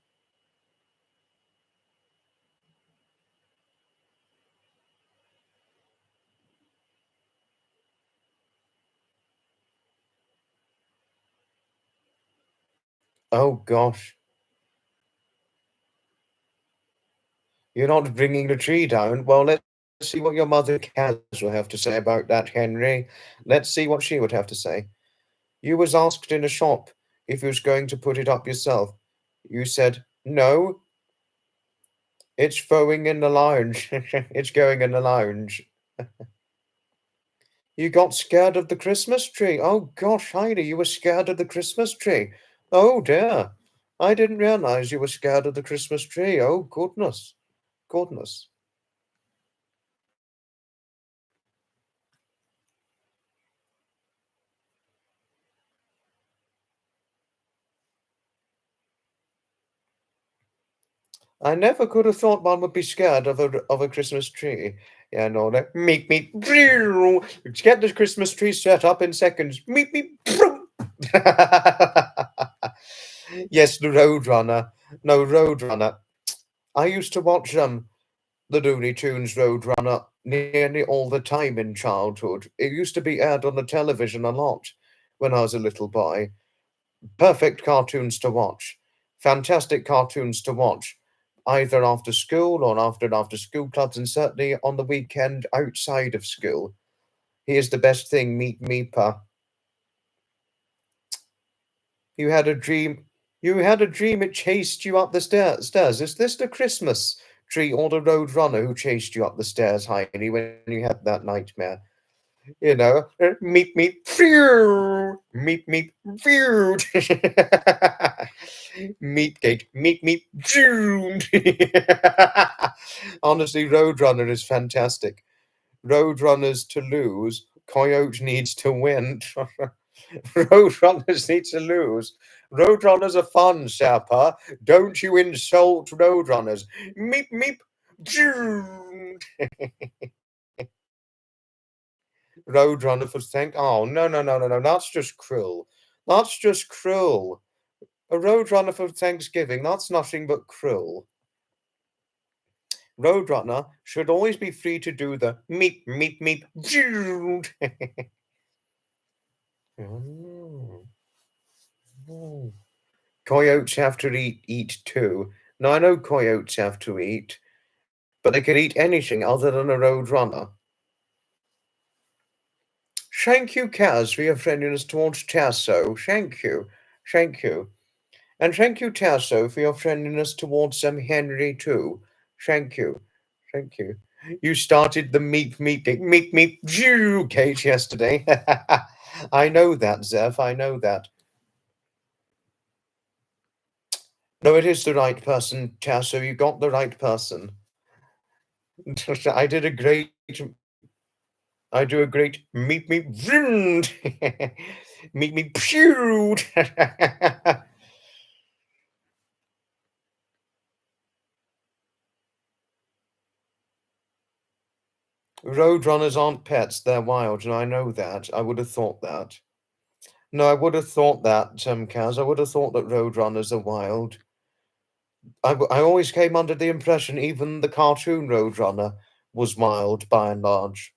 Oh, gosh. You're not bringing the tree down? Well, let's see what your mother Kaz will have to say about that, Henry. Let's see what she would have to say. You was asked in a shop if you was going to put it up yourself. You said, no, it's going in the lounge. It's going in the lounge. You got scared of the Christmas tree. Oh gosh, Heidi, you were scared of the Christmas tree. Oh dear. I didn't realize you were scared of the Christmas tree. Oh goodness. Goodness. I never could have thought one would be scared of a Christmas tree. Yeah, no, that meep. Let's get the Christmas tree set up in seconds. Meep. Yes, the Roadrunner. No, Roadrunner. I used to watch the Looney Tunes Roadrunner nearly all the time in childhood. It used to be aired on the television a lot when I was a little boy. Perfect cartoons to watch. Fantastic cartoons to watch, either after school or after school clubs, and certainly on the weekend outside of school. Here's the best thing, Meet Meeper. You had a dream. You had a dream it chased you up the stairs. Is this the Christmas tree or the road runner who chased you up the stairs, Heidi, when you had that nightmare? You know, meet, phew. Meet, phew. Honestly, Roadrunner is fantastic. Roadrunners to lose, Coyote needs to win. Roadrunners need to lose. Roadrunners are fun, Sapper. Don't you insult Roadrunners. Meep, phew. Roadrunner for thank. Oh no! That's just cruel. That's just cruel. A roadrunner for Thanksgiving, that's nothing but cruel. Roadrunner should always be free to do the meep, meep, meep, Jude. Oh. Oh. Coyotes have to eat too. Now, I know coyotes have to eat, but they could eat anything other than a roadrunner. Thank you, Kaz, for your friendliness towards Tasso. Thank you. Thank you. And thank you, Tasso, for your friendliness towards Henry, too. Thank you. Thank you. You started the meep, meep, meep, meep, meep, Kate, yesterday. I know that, Zev. I know that. No, it is the right person, Tasso. You got the right person. I did a great I do a great meep meep vroom. Meep meep pew. Roadrunners aren't pets, they're wild, and I know that. I would have thought that. No, I would have thought that, Kaz. I would have thought that roadrunners are wild. I always came under the impression even the cartoon Roadrunner was wild by and large.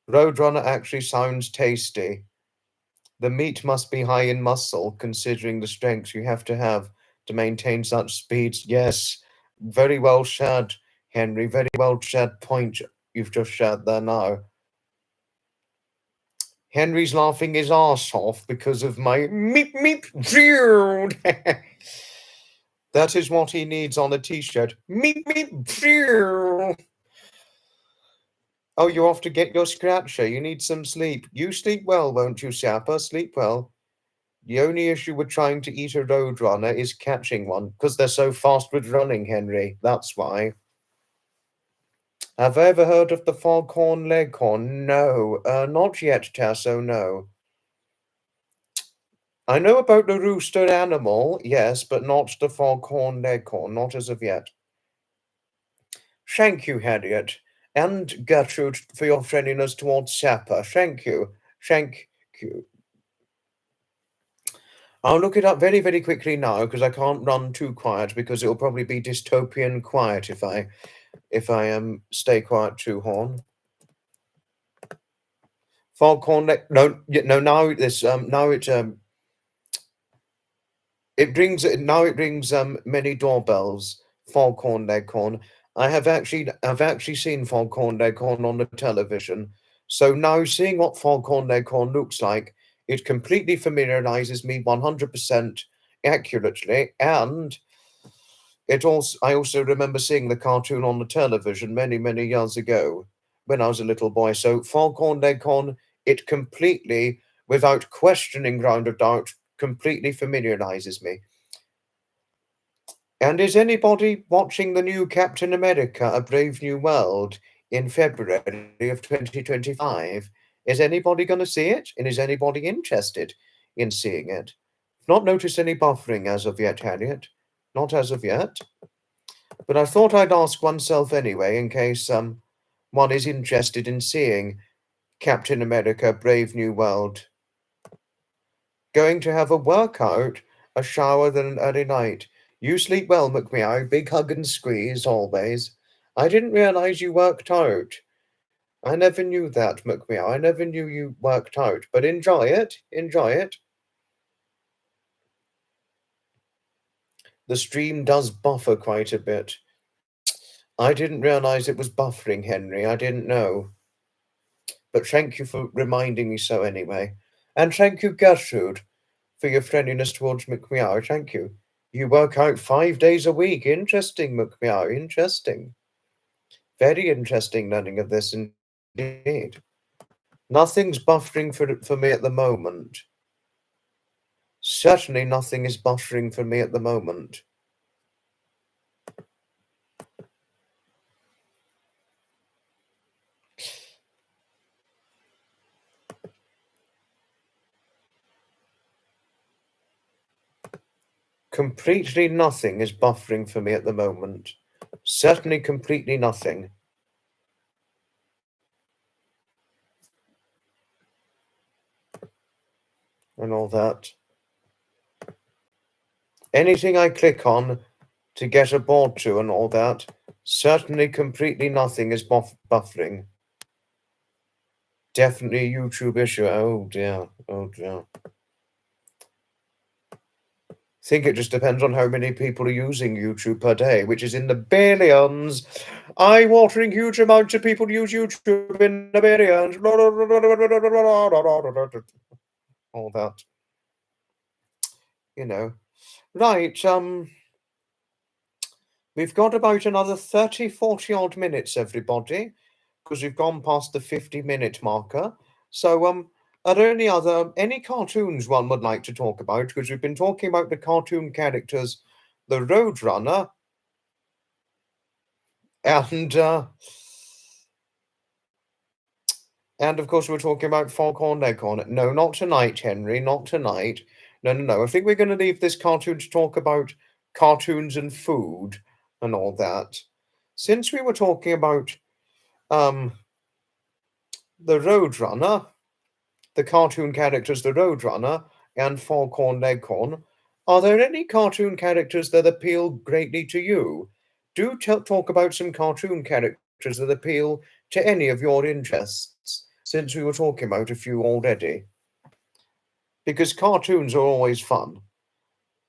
Roadrunner actually sounds tasty. The meat must be high in muscle, considering the strength you have to maintain such speeds. Yes, very well shared, Henry. Very well shared point you've just shared there now. Henry's laughing his arse off because of my meep meep. That is what he needs on a t-shirt. Meep meep. Oh, you're off to get your scratcher. You need some sleep. You sleep well, won't you, Sapper? Sleep well. The only issue with trying to eat a roadrunner is catching one, because they're so fast with running, Henry. That's why. Have I ever heard of the foghorn leghorn? No, not yet, Tasso, no. I know about the rooster animal, yes, but not the foghorn leghorn, not as of yet. Thank you, Harriet, and Gertrude, for your friendliness towards Sapper. Thank you. Thank you. I'll look it up very, very quickly now because I can't run too quiet because it'll probably be dystopian quiet if I stay quiet too horn. Foghorn no now this now it rings many doorbells. Foghorn Leghorn. I've actually seen Foghorn Leghorn on the television. So now seeing what Foghorn Leghorn looks like, it completely familiarizes me 100% accurately, and I also remember seeing the cartoon on the television many, many years ago when I was a little boy. So Foghorn Leghorn, it completely, without questioning ground of doubt, completely familiarizes me. And is anybody watching the new Captain America: A Brave New World in February of 2025? Is anybody going to see it? And is anybody interested in seeing it? Not noticed any buffering as of yet, Harriet. Not as of yet. But I thought I'd ask oneself anyway, in case one is interested in seeing Captain America: Brave New World. Going to have a workout, a shower, then an early night. You sleep well, McMeow. Big hug and squeeze, always. I didn't realize you worked out. I never knew that, McMeow. I never knew you worked out. But enjoy it. Enjoy it. The stream does buffer quite a bit. I didn't realize it was buffering, Henry. I didn't know. But thank you for reminding me so anyway. And thank you, Gertrude, for your friendliness towards McMeow. Thank you. You work out 5 days a week. Interesting, McMeow. Interesting. Very interesting learning of this indeed. Nothing's buffering for me at the moment. Certainly nothing is buffering for me at the moment. Completely nothing is buffering for me at the moment. Certainly completely nothing. And all that. Anything I click on to get aboard to and all that, certainly completely nothing is buffering. Definitely a YouTube issue. Oh dear. Oh dear. I think it just depends on how many people are using YouTube per day, which is in the billions. Eye-watering huge amounts of people use YouTube in the billions. All that. You know. Right, we've got about another 30, 40 odd minutes, everybody, because we've gone past the 50-minute marker. So, are there any cartoons one would like to talk about? Because we've been talking about the cartoon characters, the Roadrunner, and of course we're talking about Foghorn Leghorn. No, not tonight, Henry, not tonight. No. I think we're going to leave this cartoon to talk about cartoons and food and all that. Since we were talking about the Roadrunner, the cartoon characters, the Roadrunner and Foghorn Leghorn, are there any cartoon characters that appeal greatly to you? Do talk about some cartoon characters that appeal to any of your interests, since we were talking about a few already. Because cartoons are always fun,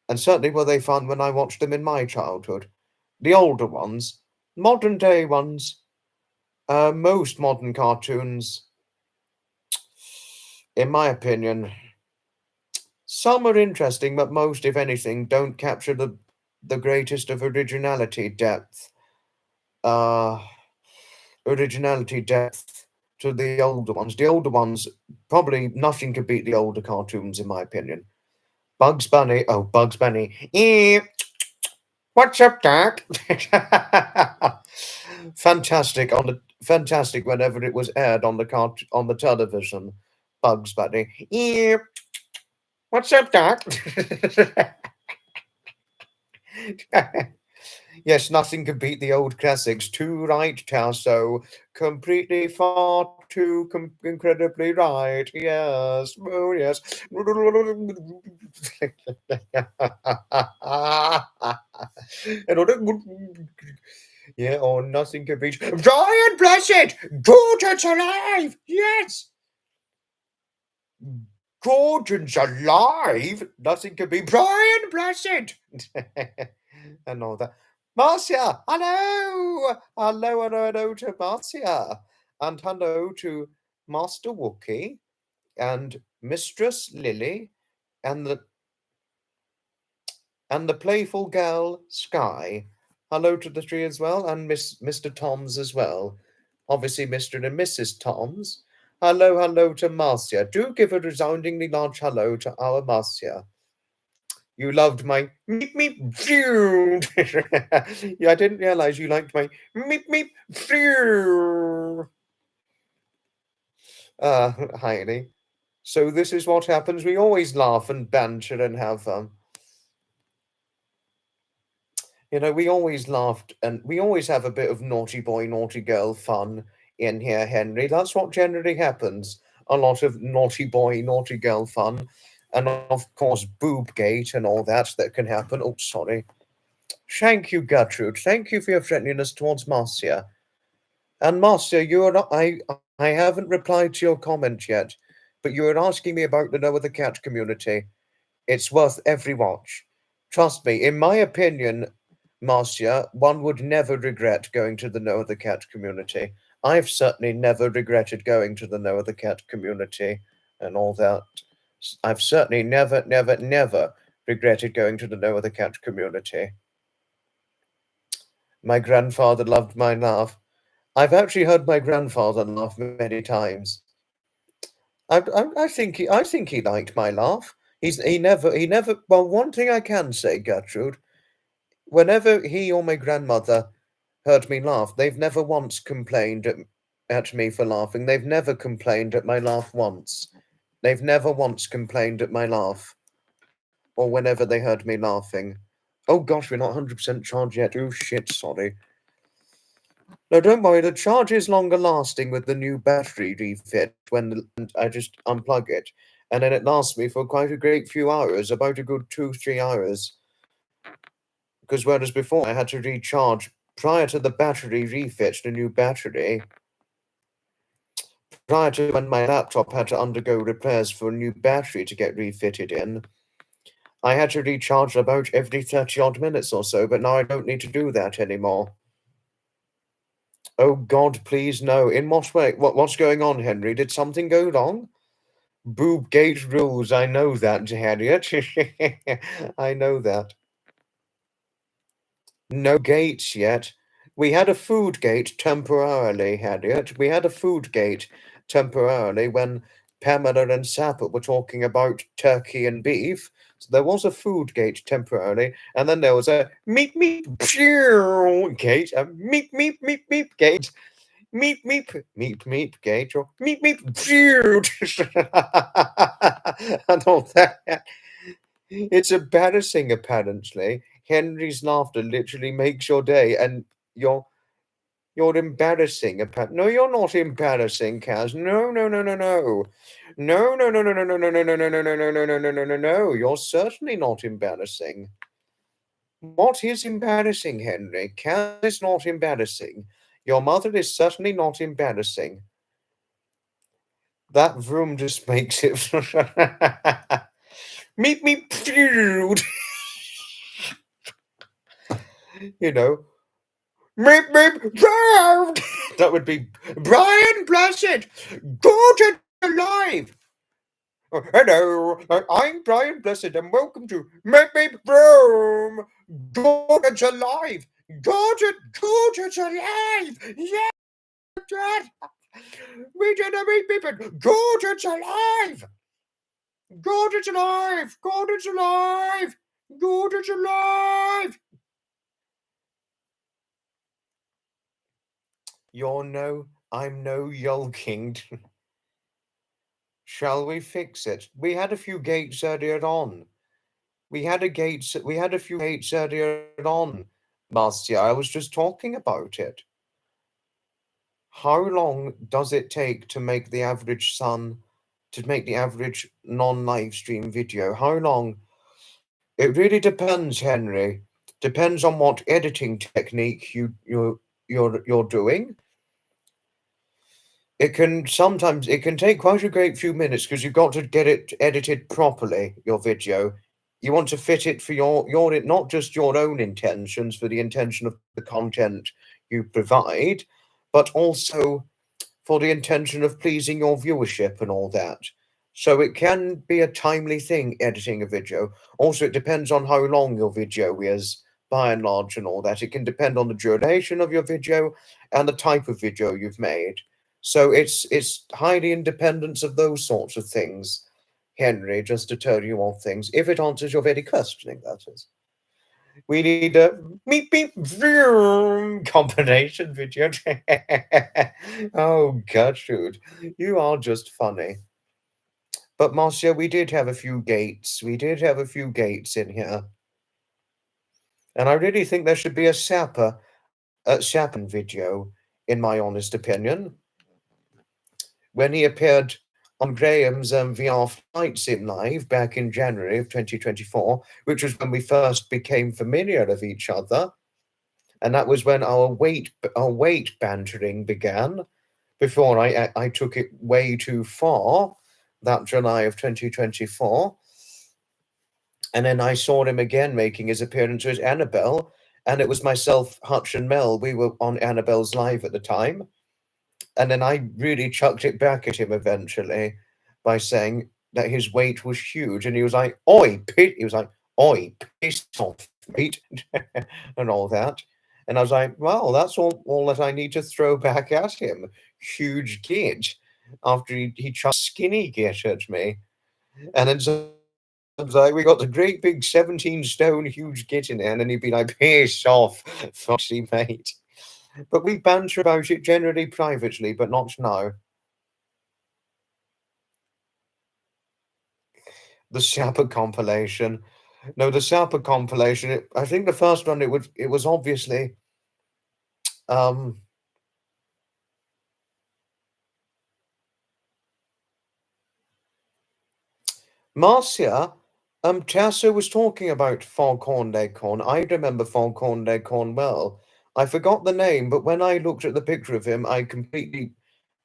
and certainly were they fun when I watched them in my childhood. The older ones, modern day ones, most modern cartoons, in my opinion, some are interesting, but most, if anything, don't capture the greatest of originality depth. Uh, originality depth to the older ones. The older ones, probably nothing could beat the older cartoons, in my opinion. Bugs Bunny. Oh, Bugs Bunny. What's up, Doc? Fantastic whenever it was aired on the television. Bugs Bunny. What's up, Doc? Yes, nothing can beat the old classics. Too right, Tasso. Completely far too incredibly right. Yes. Oh, yes. Yeah, oh, nothing can beat. Joy and blessed! Gordon's alive! Yes! Gordon's alive! Nothing can be Brian Blessed! And all that. Marcia! Hello! Hello to Marcia. And hello to Master Wookie and Mistress Lily and the playful girl Sky. Hello to the three as well, and Mr. Toms as well. Obviously, Mr. and Mrs. Toms. Hello to Marcia. Do give a resoundingly large hello to our Marcia. You loved my meep meep phew. Yeah, I didn't realize you liked my meep meep phew. Heidi. So this is what happens. We always laugh and banter and have fun. We always laughed and we always have a bit of naughty boy, naughty girl fun in here, Henry. That's what generally happens. A lot of naughty boy, naughty girl fun. And of course, boobgate and all that can happen. Oh, sorry. Thank you, Gertrude. Thank you for your friendliness towards Marcia. And Marcia, you are not, I haven't replied to your comment yet, but you are asking me about the Noah the Cat community. It's worth every watch. Trust me, in my opinion, Marcia, one would never regret going to the Noah the Cat community. I've certainly never regretted going to the Noah the Cat community and all that. I've certainly never regretted going to the Noah the Cat community. My grandfather loved my laugh. I've actually heard my grandfather laugh many times. I think he liked my laugh. He never. Well, one thing I can say, Gertrude, whenever he or my grandmother heard me laugh, they've never once complained at me for laughing. They've never complained at my laugh once. They've never once complained at my laugh, or whenever they heard me laughing. Oh gosh, we're not 100% charged yet. Oh shit, sorry. No, don't worry. The charge is longer lasting with the new battery refit when I just unplug it. And then it lasts me for quite a great few hours, about a good 2-3 hours. Because whereas before I had to recharge prior to the battery refit, the new battery, prior to when my laptop had to undergo repairs for a new battery to get refitted in, I had to recharge about every 30 odd minutes or so, but now I don't need to do that anymore. Oh God, please no. In what way? What's going on, Henry? Did something go wrong? Boob gate rules. I know that, Harriet. I know that. No gates yet. We had a food gate temporarily, Harriet. We had a food gate temporarily when Pamela and Sapper were talking about turkey and beef. So there was a food gate temporarily, and then there was a meep meep pew gate, a meep meep meep meep gate, meep meep meep meep gate, or meep meep pew, and all that. It's embarrassing, apparently. Henry's laughter literally makes your day, and you're embarrassing. No, you're not embarrassing, Kaz. No, no, no, no, no. No, no, no, no, no, no, no, no, no, no, no, no, no, no, no, no, no, no, no. You're certainly not embarrassing. What is embarrassing, Henry? Kaz is not embarrassing. Your mother is certainly not embarrassing. That room just makes it. Meet me, you know. Meep, meep, that would be Brian Blessed. Gorgeous alive. Hello, I'm Brian Blessed, and welcome to Meep, meep, Boom. Gorgeous alive. Gorgeous alive. Yeah, Dad. We did a meep, meep, and gorgeous alive. Gorgeous alive. Gorgeous alive. Gorgeous alive. I'm no yolking. Shall we fix it? We had a few gates earlier on. We had a few gates earlier on, Marcia. I was just talking about it. How long does it take to make the average non-live stream video? How long? It really depends, Henry. Depends on what editing technique you're doing. It can take quite a great few minutes because you've got to get it edited properly, your video. You want to fit it for your not just your own intentions, for the intention of the content you provide, but also for the intention of pleasing your viewership and all that. So it can be a timely thing editing a video. Also, it depends on how long your video is, by and large, and all that. It can depend on the duration of your video and the type of video you've made. So it's highly independent of those sorts of things, Henry, just to tell you all things. If it answers your very questioning, that is. We need a meep beep vroom combination video. Oh, Gertrude, you are just funny. But Marcia, we did have a few gates. We did have a few gates in here. And I really think there should be a Sapper video, in my honest opinion. When he appeared on Graham's VR Flight Sim Live back in January of 2024, which was when we first became familiar of each other. And that was when our weight bantering began, before I took it way too far, that July of 2024. And then I saw him again making his appearance with Annabelle, and it was myself, Hutch, and Mel. We were on Annabelle's live at the time. And then I really chucked it back at him eventually by saying that his weight was huge. And he was like, oi, Pete. He was like, oi, piss off, Pete, and all that. And I was like, well, that's all that I need to throw back at him. Huge git. After he chucked skinny git at me. And then so like, we got the great big 17 stone huge git in there, and then he'd be like, piss off, Foxy, mate. But we banter about it generally privately, but not now. The Sapper compilation. No, the Sapper compilation. I think the first one it was obviously Marcia, Tasso was talking about Foghorn Leghorn. I remember Foghorn Leghorn well. I forgot the name, but when I looked at the picture of him, I completely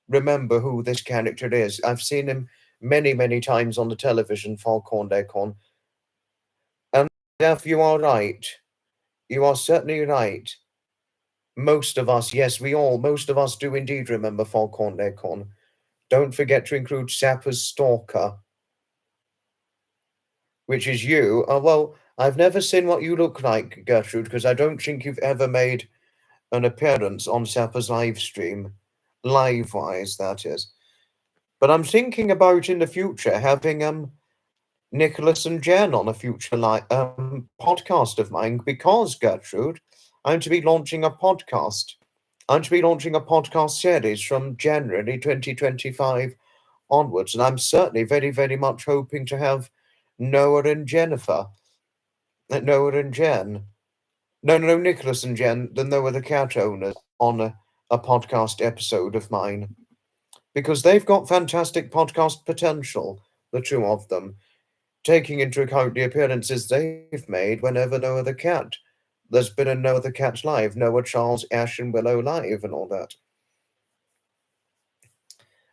remember who this character is. I've seen him many, many times on the television, Foghorn Leghorn. And Jeff, you are right. You are certainly right. Most of us, yes, most of us do indeed remember Foghorn Leghorn. Don't forget to include Sapper's Stalker, which is you. Well, I've never seen what you look like, Gertrude, because I don't think you've ever made an appearance on Sapper's live stream, live-wise, that is. But I'm thinking about in the future having Nicholas and Jen on a future podcast of mine because, Gertrude, I'm to be launching a podcast. I'm to be launching a podcast series from January 2025 onwards, and I'm certainly very, very much hoping to have Noah and Jennifer, Noah and Jen, no, Nicholas and Jen, the Noah the cat owners, on a podcast episode of mine because they've got fantastic podcast potential, the two of them, taking into account the appearances they've made whenever Noah the cat. There's been a Noah the Cat live, Noah, Charles, Ash, and Willow live, and all that.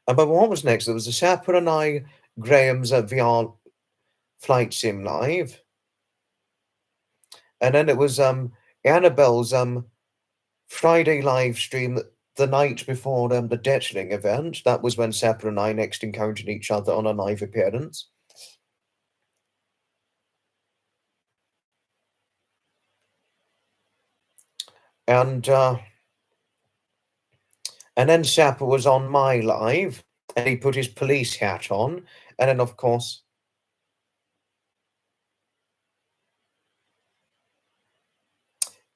But what was next? There was a Sapper and I, Graham's VR Flight Sim live. And then it was Annabelle's Friday live stream the night before the Detchling event. That was when Sapper and I next encountered each other on a live appearance. And then Sapper was on my live, and he put his police hat on, and then of course.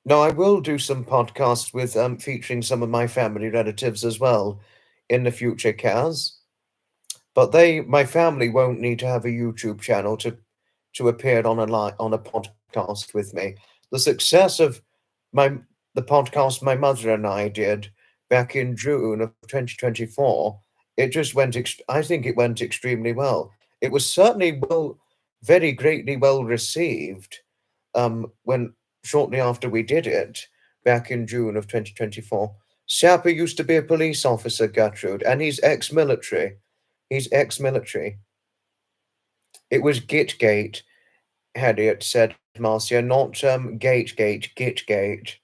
No, I will do some podcasts with featuring some of my family relatives as well in the future, Kaz. But my family won't need to have a YouTube channel to appear on a podcast with me. The success of the podcast my mother and I did back in June of 2024, it just went. I think it went extremely well. It was certainly very greatly well received. When shortly after we did it back in June of 2024, Sapper used to be a police officer, Gertrude, and he's ex-military. He's ex-military. It was Gitgate, Harriet said, Marcia, not Gategate, Gitgate.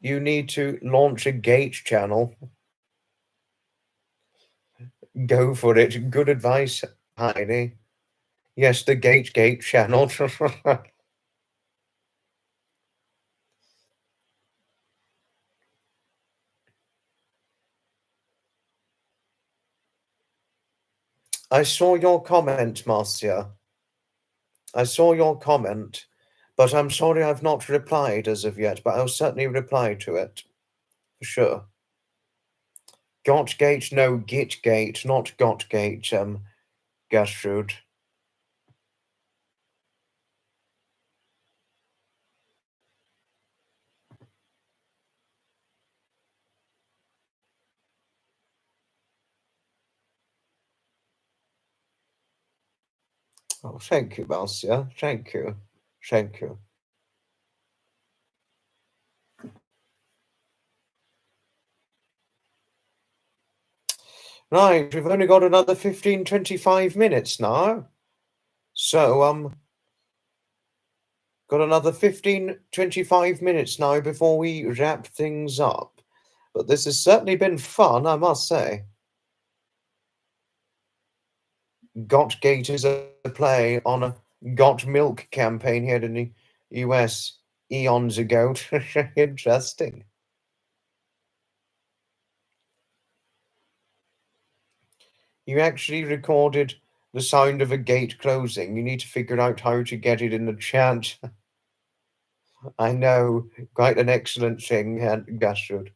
You need to launch a Gate channel. Go for it. Good advice, Heidi. Yes, the Gate channel. I saw your comment, Marcia. I saw your comment, but I'm sorry I've not replied as of yet, but I'll certainly reply to it, for sure. Gotgate, no, Gitgate, not Gotgate, Gertrude. Oh, thank you, Marcia. Thank you. Thank you. Right, we've only got another 15, 25 minutes now. So, got another 15, 25 minutes now before we wrap things up. But this has certainly been fun, I must say. Gotgate is a play on a Got Milk campaign here in the US eons ago. Interesting. You actually recorded the sound of a gate closing. You need to figure out how to get it in the chat. I know, quite an excellent thing, Gertrude.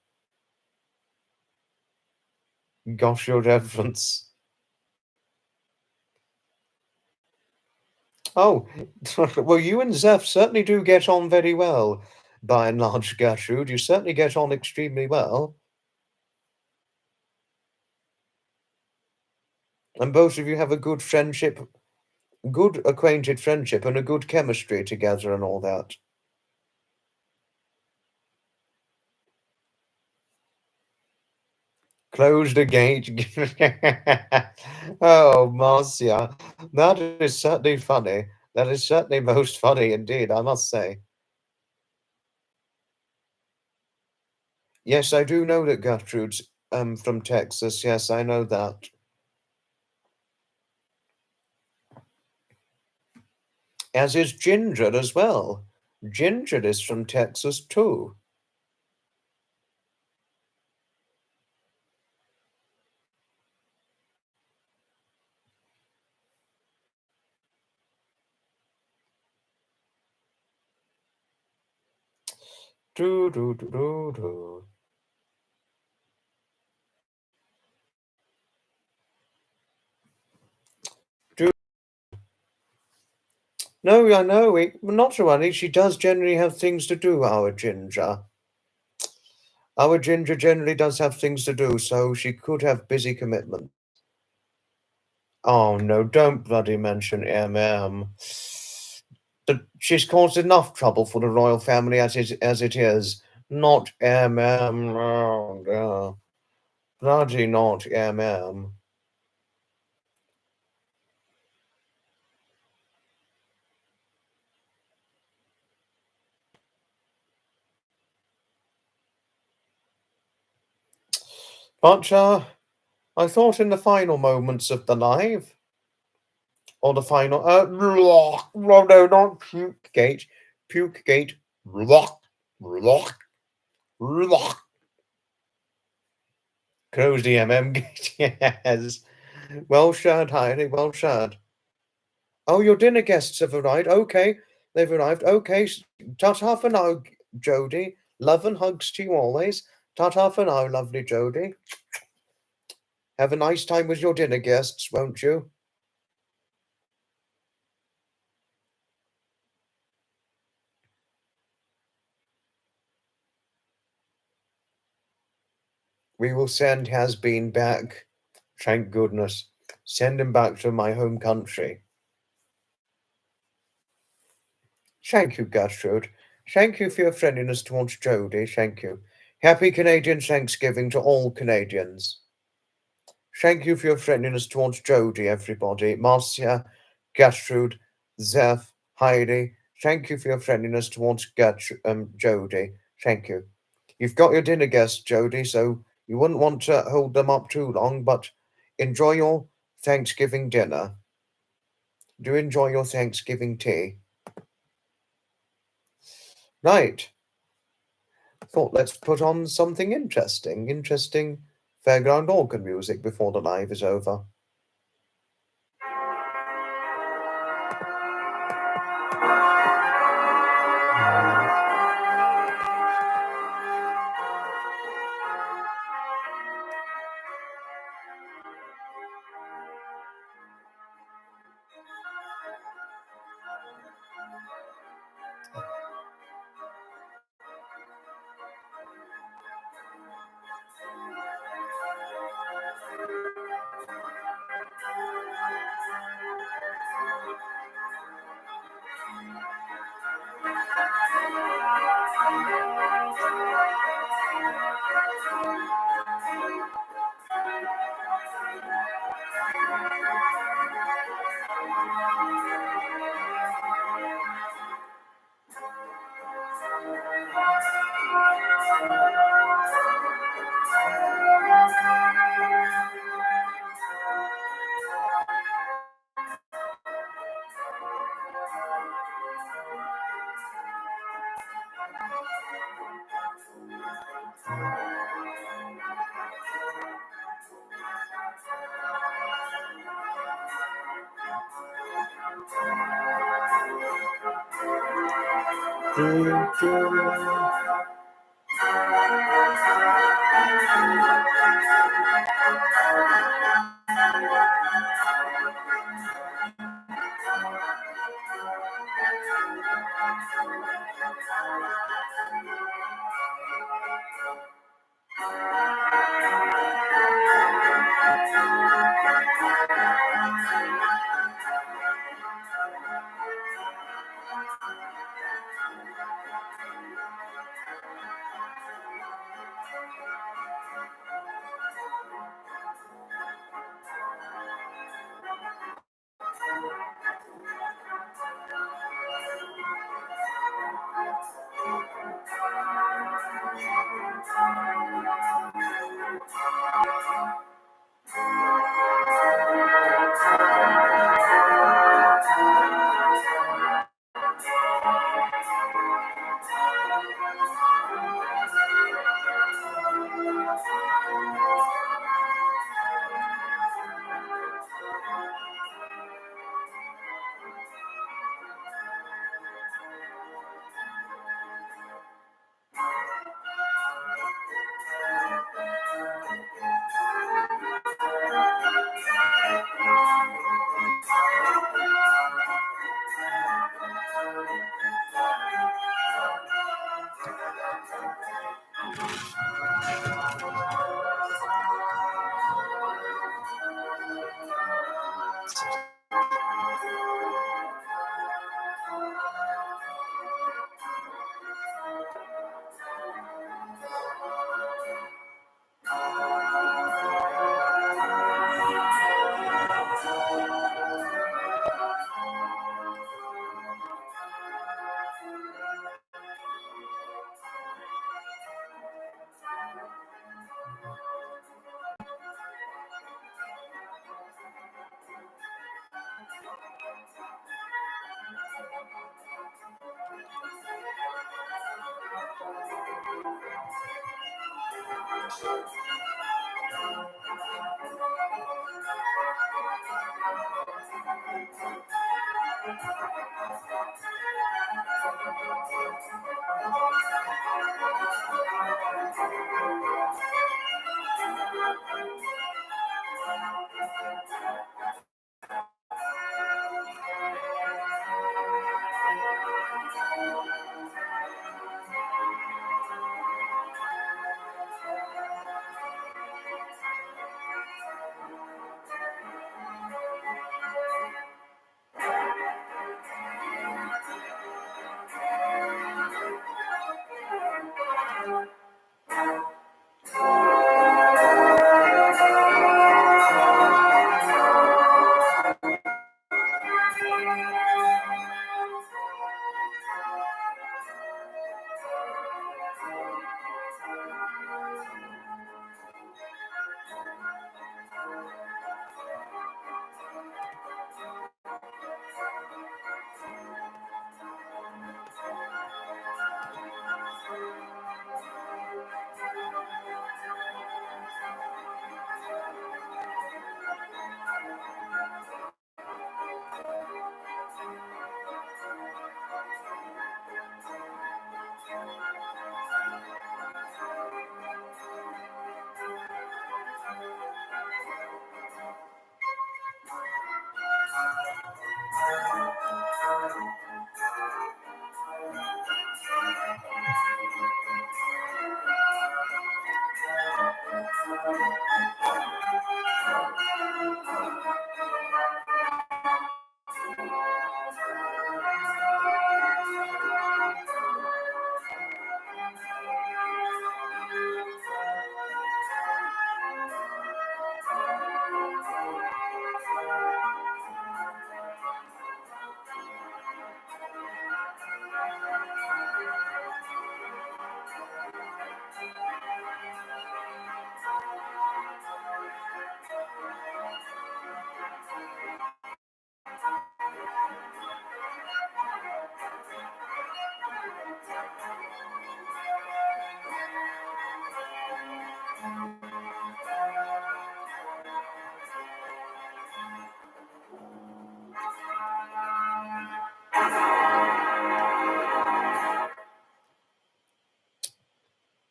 Gosh, your reverence. Oh, well, you and Zeph certainly do get on very well, by and large, Gertrude. You certainly get on extremely well. And both of you have a good friendship, good acquainted friendship, and a good chemistry together and all that. Close the gate. Oh, Marcia, that is certainly funny. That is certainly most funny indeed, I must say. Yes, I do know that Gertrude's from Texas. Yes, I know that. As is Ginger as well. Ginger is from Texas too. Do do do do do. Do no, I know. Not to worry. She does generally have things to do. Our Ginger. Our Ginger generally does have things to do, so she could have busy commitments. Oh no! Don't bloody mention MM. She's caused enough trouble for the royal family as it is. Not MM. Oh, no. Bloody not MM. But I thought in the final moments of the live, or the final, no, not puke gate, puke gate, close the MM gate. Yes, well shared, Heidi, well shared. Oh, your dinner guests have arrived. Okay, they've arrived. Okay, ta-ta for now, Jody. Love and hugs to you always. Ta-ta for now, lovely Jody. Have a nice time with your dinner guests, won't you? We will send Has Been back. Thank goodness. Send him back to my home country. Thank you, Gertrude. Thank you for your friendliness towards Jody. Thank you. Happy Canadian Thanksgiving to all Canadians. Thank you for your friendliness towards Jody, everybody. Marcia, Gertrude, Zeph, Heidi. Thank you for your friendliness towards Jody. Thank you. You've got your dinner guests, Jody, so you wouldn't want to hold them up too long, but enjoy your Thanksgiving dinner. Do enjoy your Thanksgiving tea. Right. Thought let's put on something interesting fairground organ music before the live is over.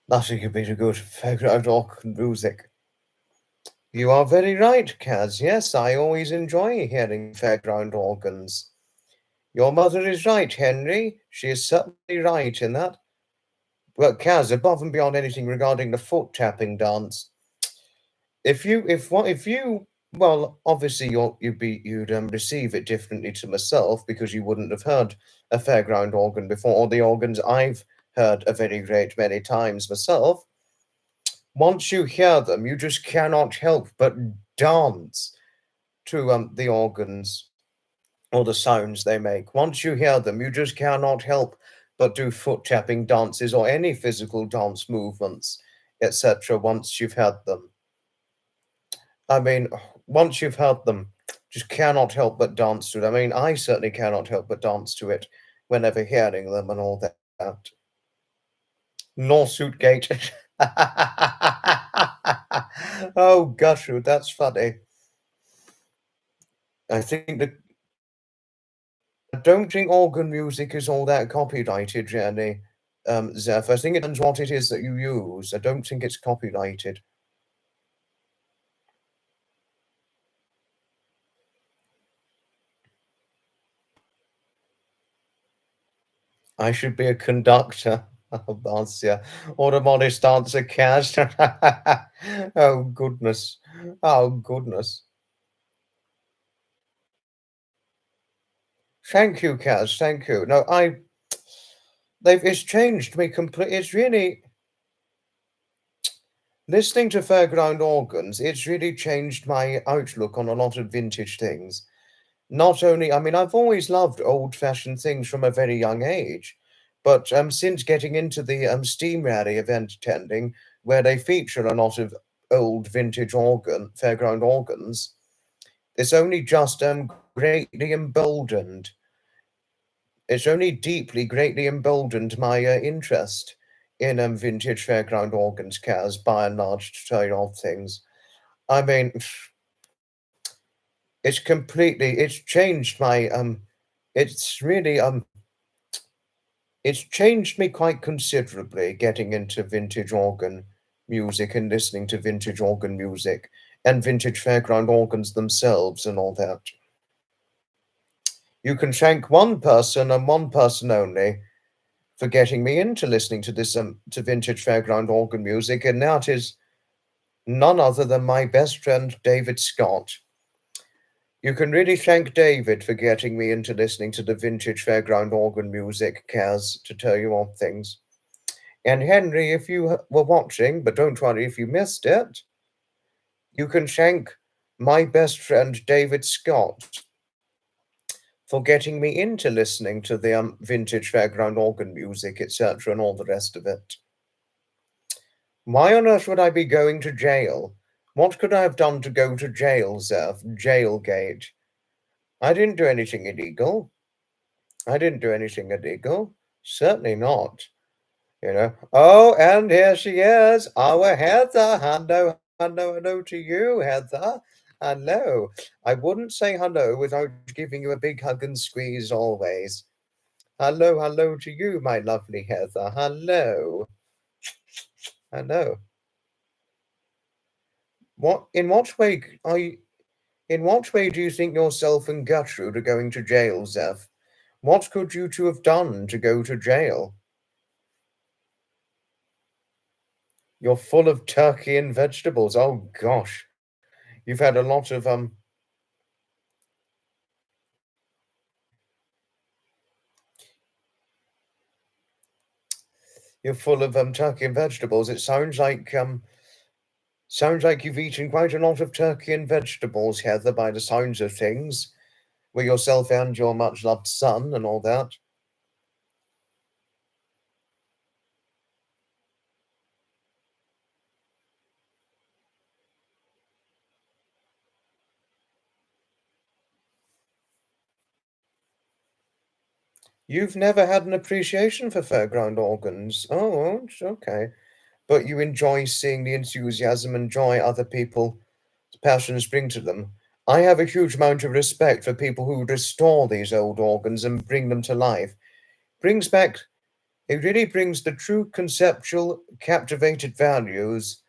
Nothing could be a good background organ music. You are very right, Kaz. Yes, I always enjoy hearing background organs. Your mother is right, Henry. She is certainly right in that. But Kaz, above and beyond anything regarding the foot tapping dance, if you well, obviously you'd receive it differently to myself because you wouldn't have heard a fairground organ before, or the organs I've heard a very great many times myself. Once you hear them, you just cannot help but dance to the organs or the sounds they make. Once you hear them, you just cannot help but do foot tapping dances or any physical dance movements, etc. once you've had them. I mean, once you've had them, just cannot help but dance to it. I mean, I certainly cannot help but dance to it whenever hearing them and all that. Lawsuit gate. Oh, Gertrude, that's funny. I think that I don't think organ music is all that copyrighted, Jenny. Zeph. I think it depends what it is that you use. I don't think it's copyrighted. I should be a conductor. Oh, Marcia. Or a modest dancer, Kaz. Oh, goodness. Oh, goodness. Thank you, Kaz. Thank you. No, it's changed me completely. It's really, listening to fairground organs, it's really changed my outlook on a lot of vintage things. Not only, I mean, I've always loved old-fashioned things from a very young age, but since getting into the Steam Rally event attending, where they feature a lot of old vintage fairground organs, it's only just greatly emboldened. It's only greatly emboldened my interest in vintage fairground organs, Kaz, by and large, to tell you all things. I mean, it's changed my it's really it's changed me quite considerably getting into vintage organ music and listening to vintage organ music and vintage fairground organs themselves and all that. You can thank one person and one person only for getting me into listening to this to vintage fairground organ music, and that is none other than my best friend David Scott. You can really thank David for getting me into listening to the vintage fairground organ music, Kaz, to tell you all things. And Henry, if you were watching, but don't worry if you missed it, you can thank my best friend David Scott for getting me into listening to the vintage fairground organ music, etc., and all the rest of it. Why on earth would I be going to jail? What could I have done to go to jail, Zeph? Jailgate. I didn't do anything illegal. I didn't do anything illegal. Certainly not. You know. Oh, and here she is, our Heather. Hello, hello, hello to you, Heather. Hello. I wouldn't say hello without giving you a big hug and squeeze always. Hello, hello to you, my lovely Heather. Hello. Hello. In what way do you think yourself and Gertrude are going to jail, Zeph? What could you two have done to go to jail? You're full of turkey and vegetables. Oh gosh. You've had a lot of you're full of turkey and vegetables. It sounds like you've eaten quite a lot of turkey and vegetables, Heather, by the sounds of things, with yourself and your much loved son and all that. You've never had an appreciation for fairground organs. Oh, okay. But you enjoy seeing the enthusiasm and joy other people's passions bring to them. I have a huge amount of respect for people who restore these old organs and bring them to life. Brings back, it really brings the true conceptual, captivated values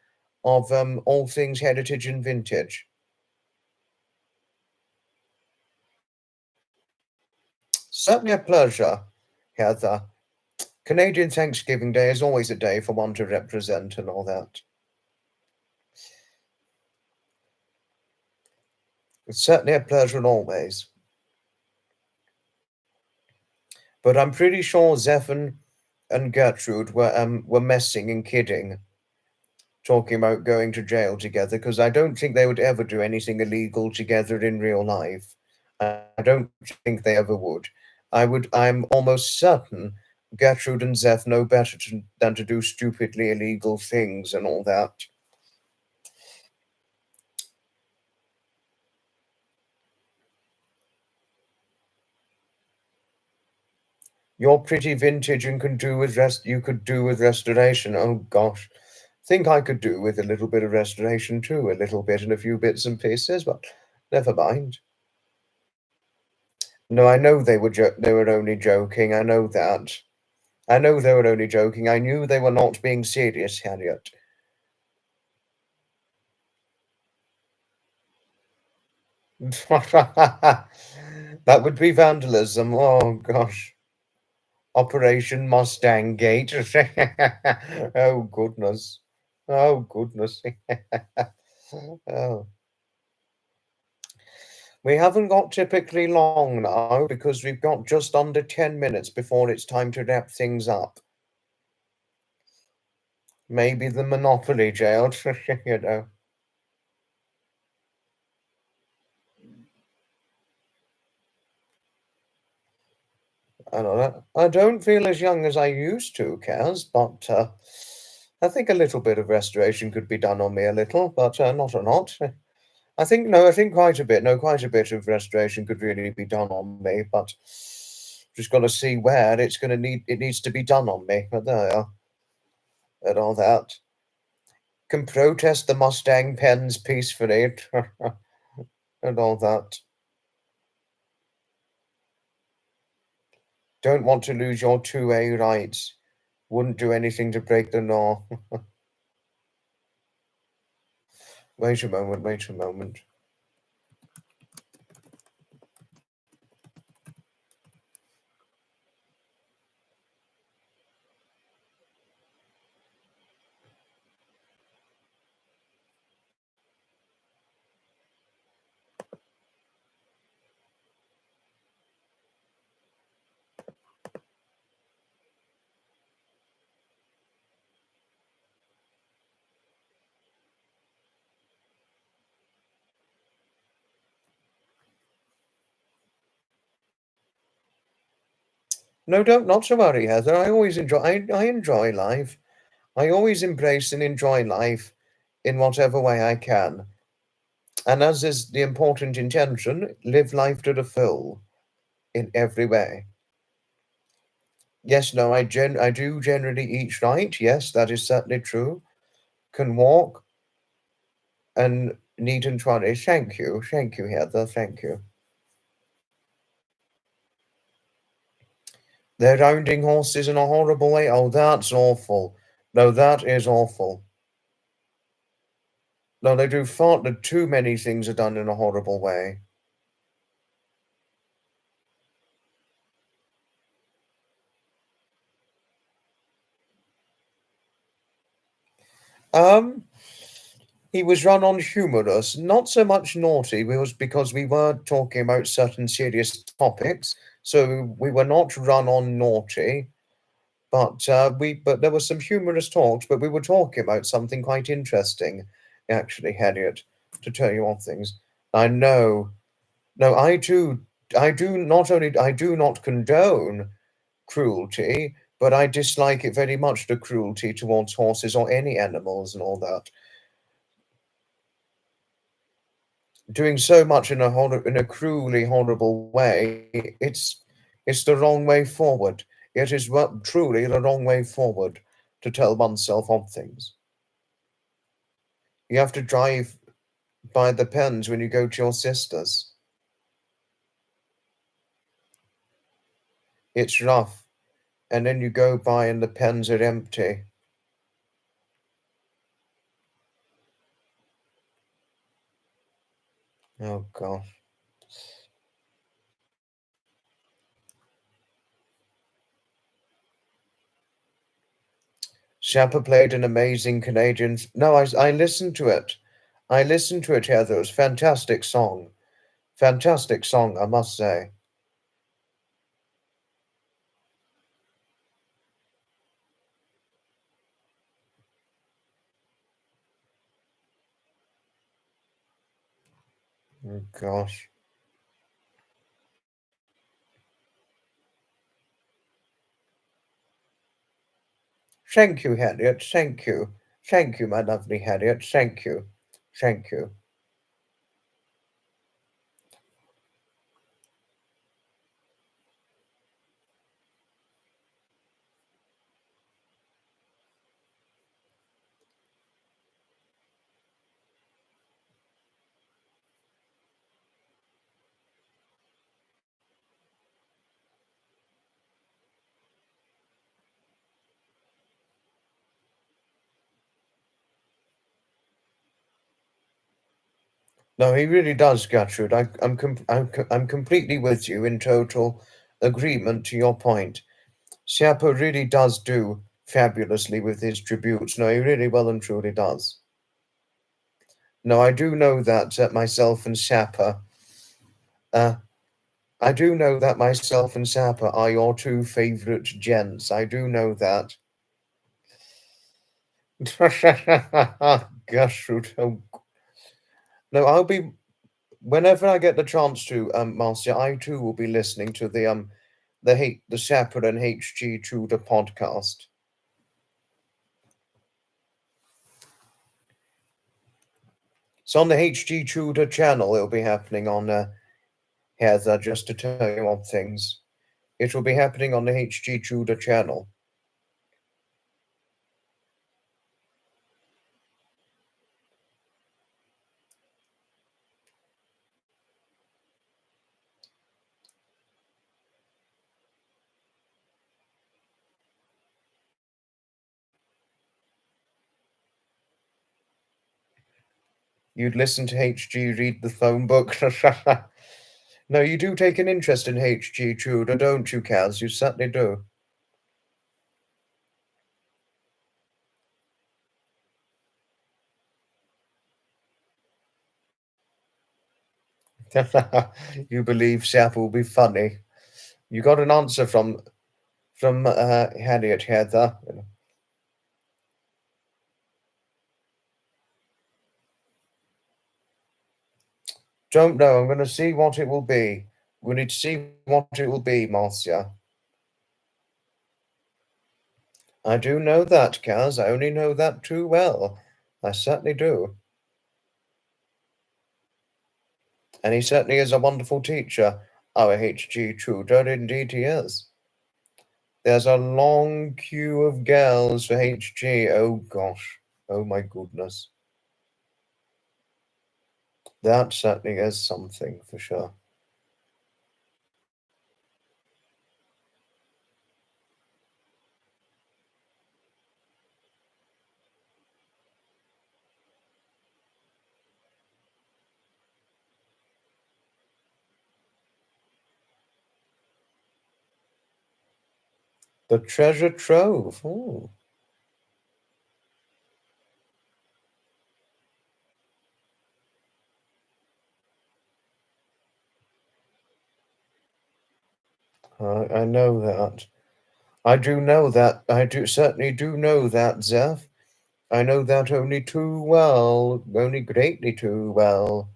of all things heritage and vintage. Certainly a pleasure, Heather. Canadian Thanksgiving Day is always a day for one to represent and all that. It's certainly a pleasure always. But I'm pretty sure Zephan and Gertrude were messing and kidding, talking about going to jail together, because I don't think they would ever do anything illegal together in real life. I don't think they ever would. I'm almost certain Gertrude and Zeph know better than to do stupidly illegal things and all that. You're pretty vintage and can do with you could do with restoration. Oh gosh. Think I could do with a little bit of restoration too, a little bit and a few bits and pieces, but never mind. No, I know they were only joking. I know that. I know they were only joking. I knew they were not being serious, Harriet. That would be vandalism. Oh gosh. Operation Mustang Gate. Oh goodness. Oh goodness. Oh. We haven't got typically long now because we've got just under 10 minutes before it's time to wrap things up. Maybe the Monopoly jail, you know. I don't know. I don't feel as young as I used to, Kaz, but I think a little bit of restoration could be done on me a little, but not a lot. I think, no, I think quite a bit. No, quite a bit of restoration could really be done on me, but just got to see where it needs to be done on me. But there, and all that. Can protest the Mustang pens peacefully and all that. Don't want to lose your 2A rights. Wouldn't do anything to break the law. Wait a moment, wait a moment. No, don't not to worry, Heather. I enjoy life. I always embrace and enjoy life in whatever way I can. And as is the important intention, live life to the full in every way. Yes, no, I do generally eat right. Yes, that is certainly true. Can walk and neat and tidy. Thank you, Heather. Thank you. They're rounding horses in a horrible way. Oh, that's awful. No, that is awful. No, they do far too many things are done in a horrible way. Um, he was run on humorous, not so much naughty. Was because we were talking about certain serious topics, so we were not run on naughty. But there were some humorous talks. But we were talking about something quite interesting, actually, Harriet. To tell you on things, I know. No, I do not only I do not condone cruelty, but I dislike it very much, the cruelty towards horses or any animals and all that. Doing so much in a cruelly horrible way, it's the wrong way forward. It is truly the wrong way forward to tell oneself of things. You have to drive by the pens when you go to your sister's. It's rough, and then you go by and the pens are empty. Oh gosh. Shepard played an amazing Canadian. No, I listened to it. I listened to it, Heather. It was a fantastic song. Fantastic song, I must say. Oh, gosh. Thank you, Harriet. Thank you. Thank you, my lovely Harriet. Thank you. Thank you. No, he really does, Gertrude. I'm completely with you in total agreement to your point. Siapo really does do fabulously with his tributes. No, he really well and truly does. No, I do know that myself and Sapa, uh, I do know that myself and Sapa are your two favourite gents. I do know that. Gertrude, oh, no, I'll be whenever I get the chance to, Marcia. I too will be listening to the Sapa and HG Tudor podcast. It's on the HG Tudor channel. It'll be happening on Heather. Just to tell you on things, it will be happening on the HG Tudor channel. You'd listen to HG read the phone book. No, you do take an interest in HG Tudor, don't you, Kaz? You certainly do. You believe Sap will be funny. You got an answer from Harriet Heather. Don't know. I'm going to see what it will be. We need to see what it will be, Marcia. I do know that, Kaz. I only know that too well. I certainly do. And he certainly is a wonderful teacher. Our HG Tudor, indeed he is. There's a long queue of girls for HG. Oh gosh. Oh my goodness. That certainly is something for sure. The treasure trove. Oh. I know that. I do know that. I do certainly do know that, Zeph. I know that only too well, only greatly too well.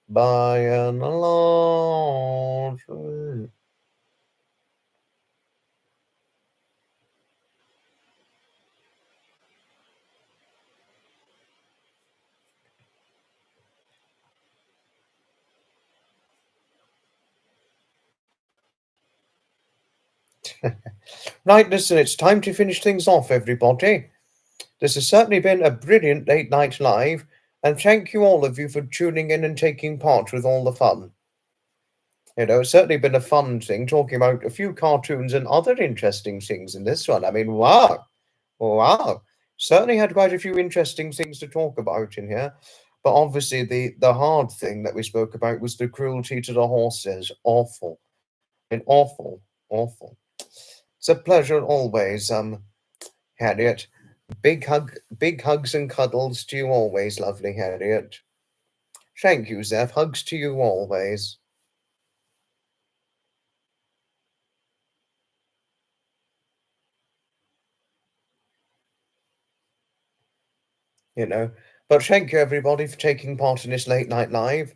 By and large. Right, listen, it's time to finish things off, everybody. This has certainly been a brilliant late night live, and thank you all of you for tuning in and taking part with all the fun. You know, it's certainly been a fun thing talking about a few cartoons and other interesting things in this one. I mean, wow, wow. Certainly had quite a few interesting things to talk about in here. But obviously, the hard thing that we spoke about was the cruelty to the horses. Awful. And awful, awful. It's a pleasure always, Harriet. Big hugs and cuddles to you always, lovely Harriet. Thank you, Zeph. Hugs to you always. You know. But thank you everybody for taking part in this late night live.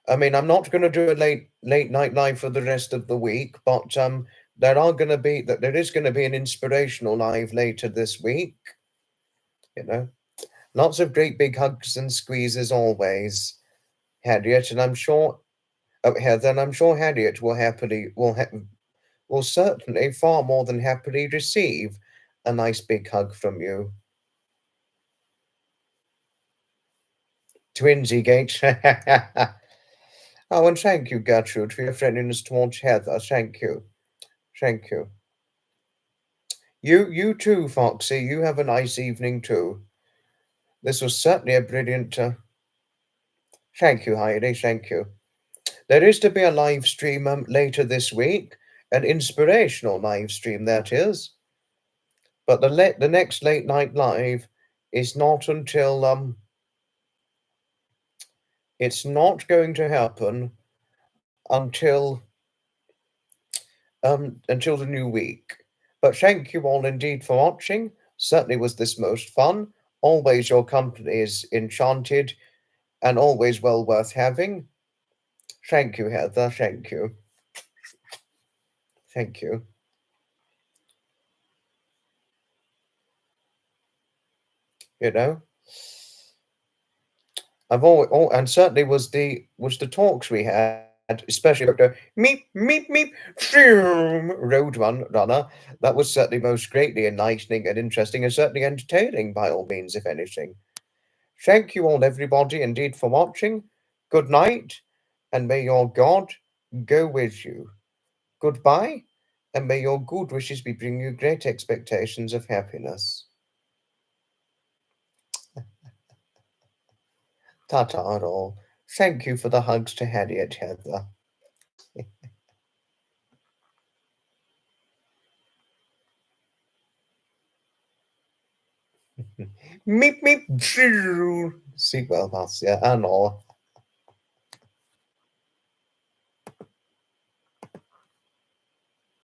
I mean, I'm not going to do a late night live for the rest of the week, but there is gonna be an inspirational live later this week. You know, lots of great big hugs and squeezes always, Harriet, and I'm sure Heather, and I'm sure Harriet will certainly far more than happily receive a nice big hug from you. Twinsy Gate. Oh, and thank you, Gertrude, for your friendliness towards Heather. Thank you. Thank you. You too, Foxy. You have a nice evening too. This was certainly a brilliant. Thank you, Heidi. Thank you. There is to be a live stream later this week, an inspirational live stream that is. But the next late night live is not until it's not going to happen until the new week. But thank you all indeed for watching. Certainly was this most fun. Always your company is enchanted and always well worth having. Thank you, Heather. Thank you. Thank you. You know, I've always, and certainly was the talks we had, especially about the meep, runner. That was certainly most greatly enlightening and interesting, and certainly entertaining by all means, if anything. Thank you all, everybody, indeed, for watching. Good night, and may your God go with you. Goodbye, and may your good wishes be bring you great expectations of happiness. Ta-ta all. Thank you for the hugs to Harriet, Heather. Meep, meep, sequel pass, yeah, and all.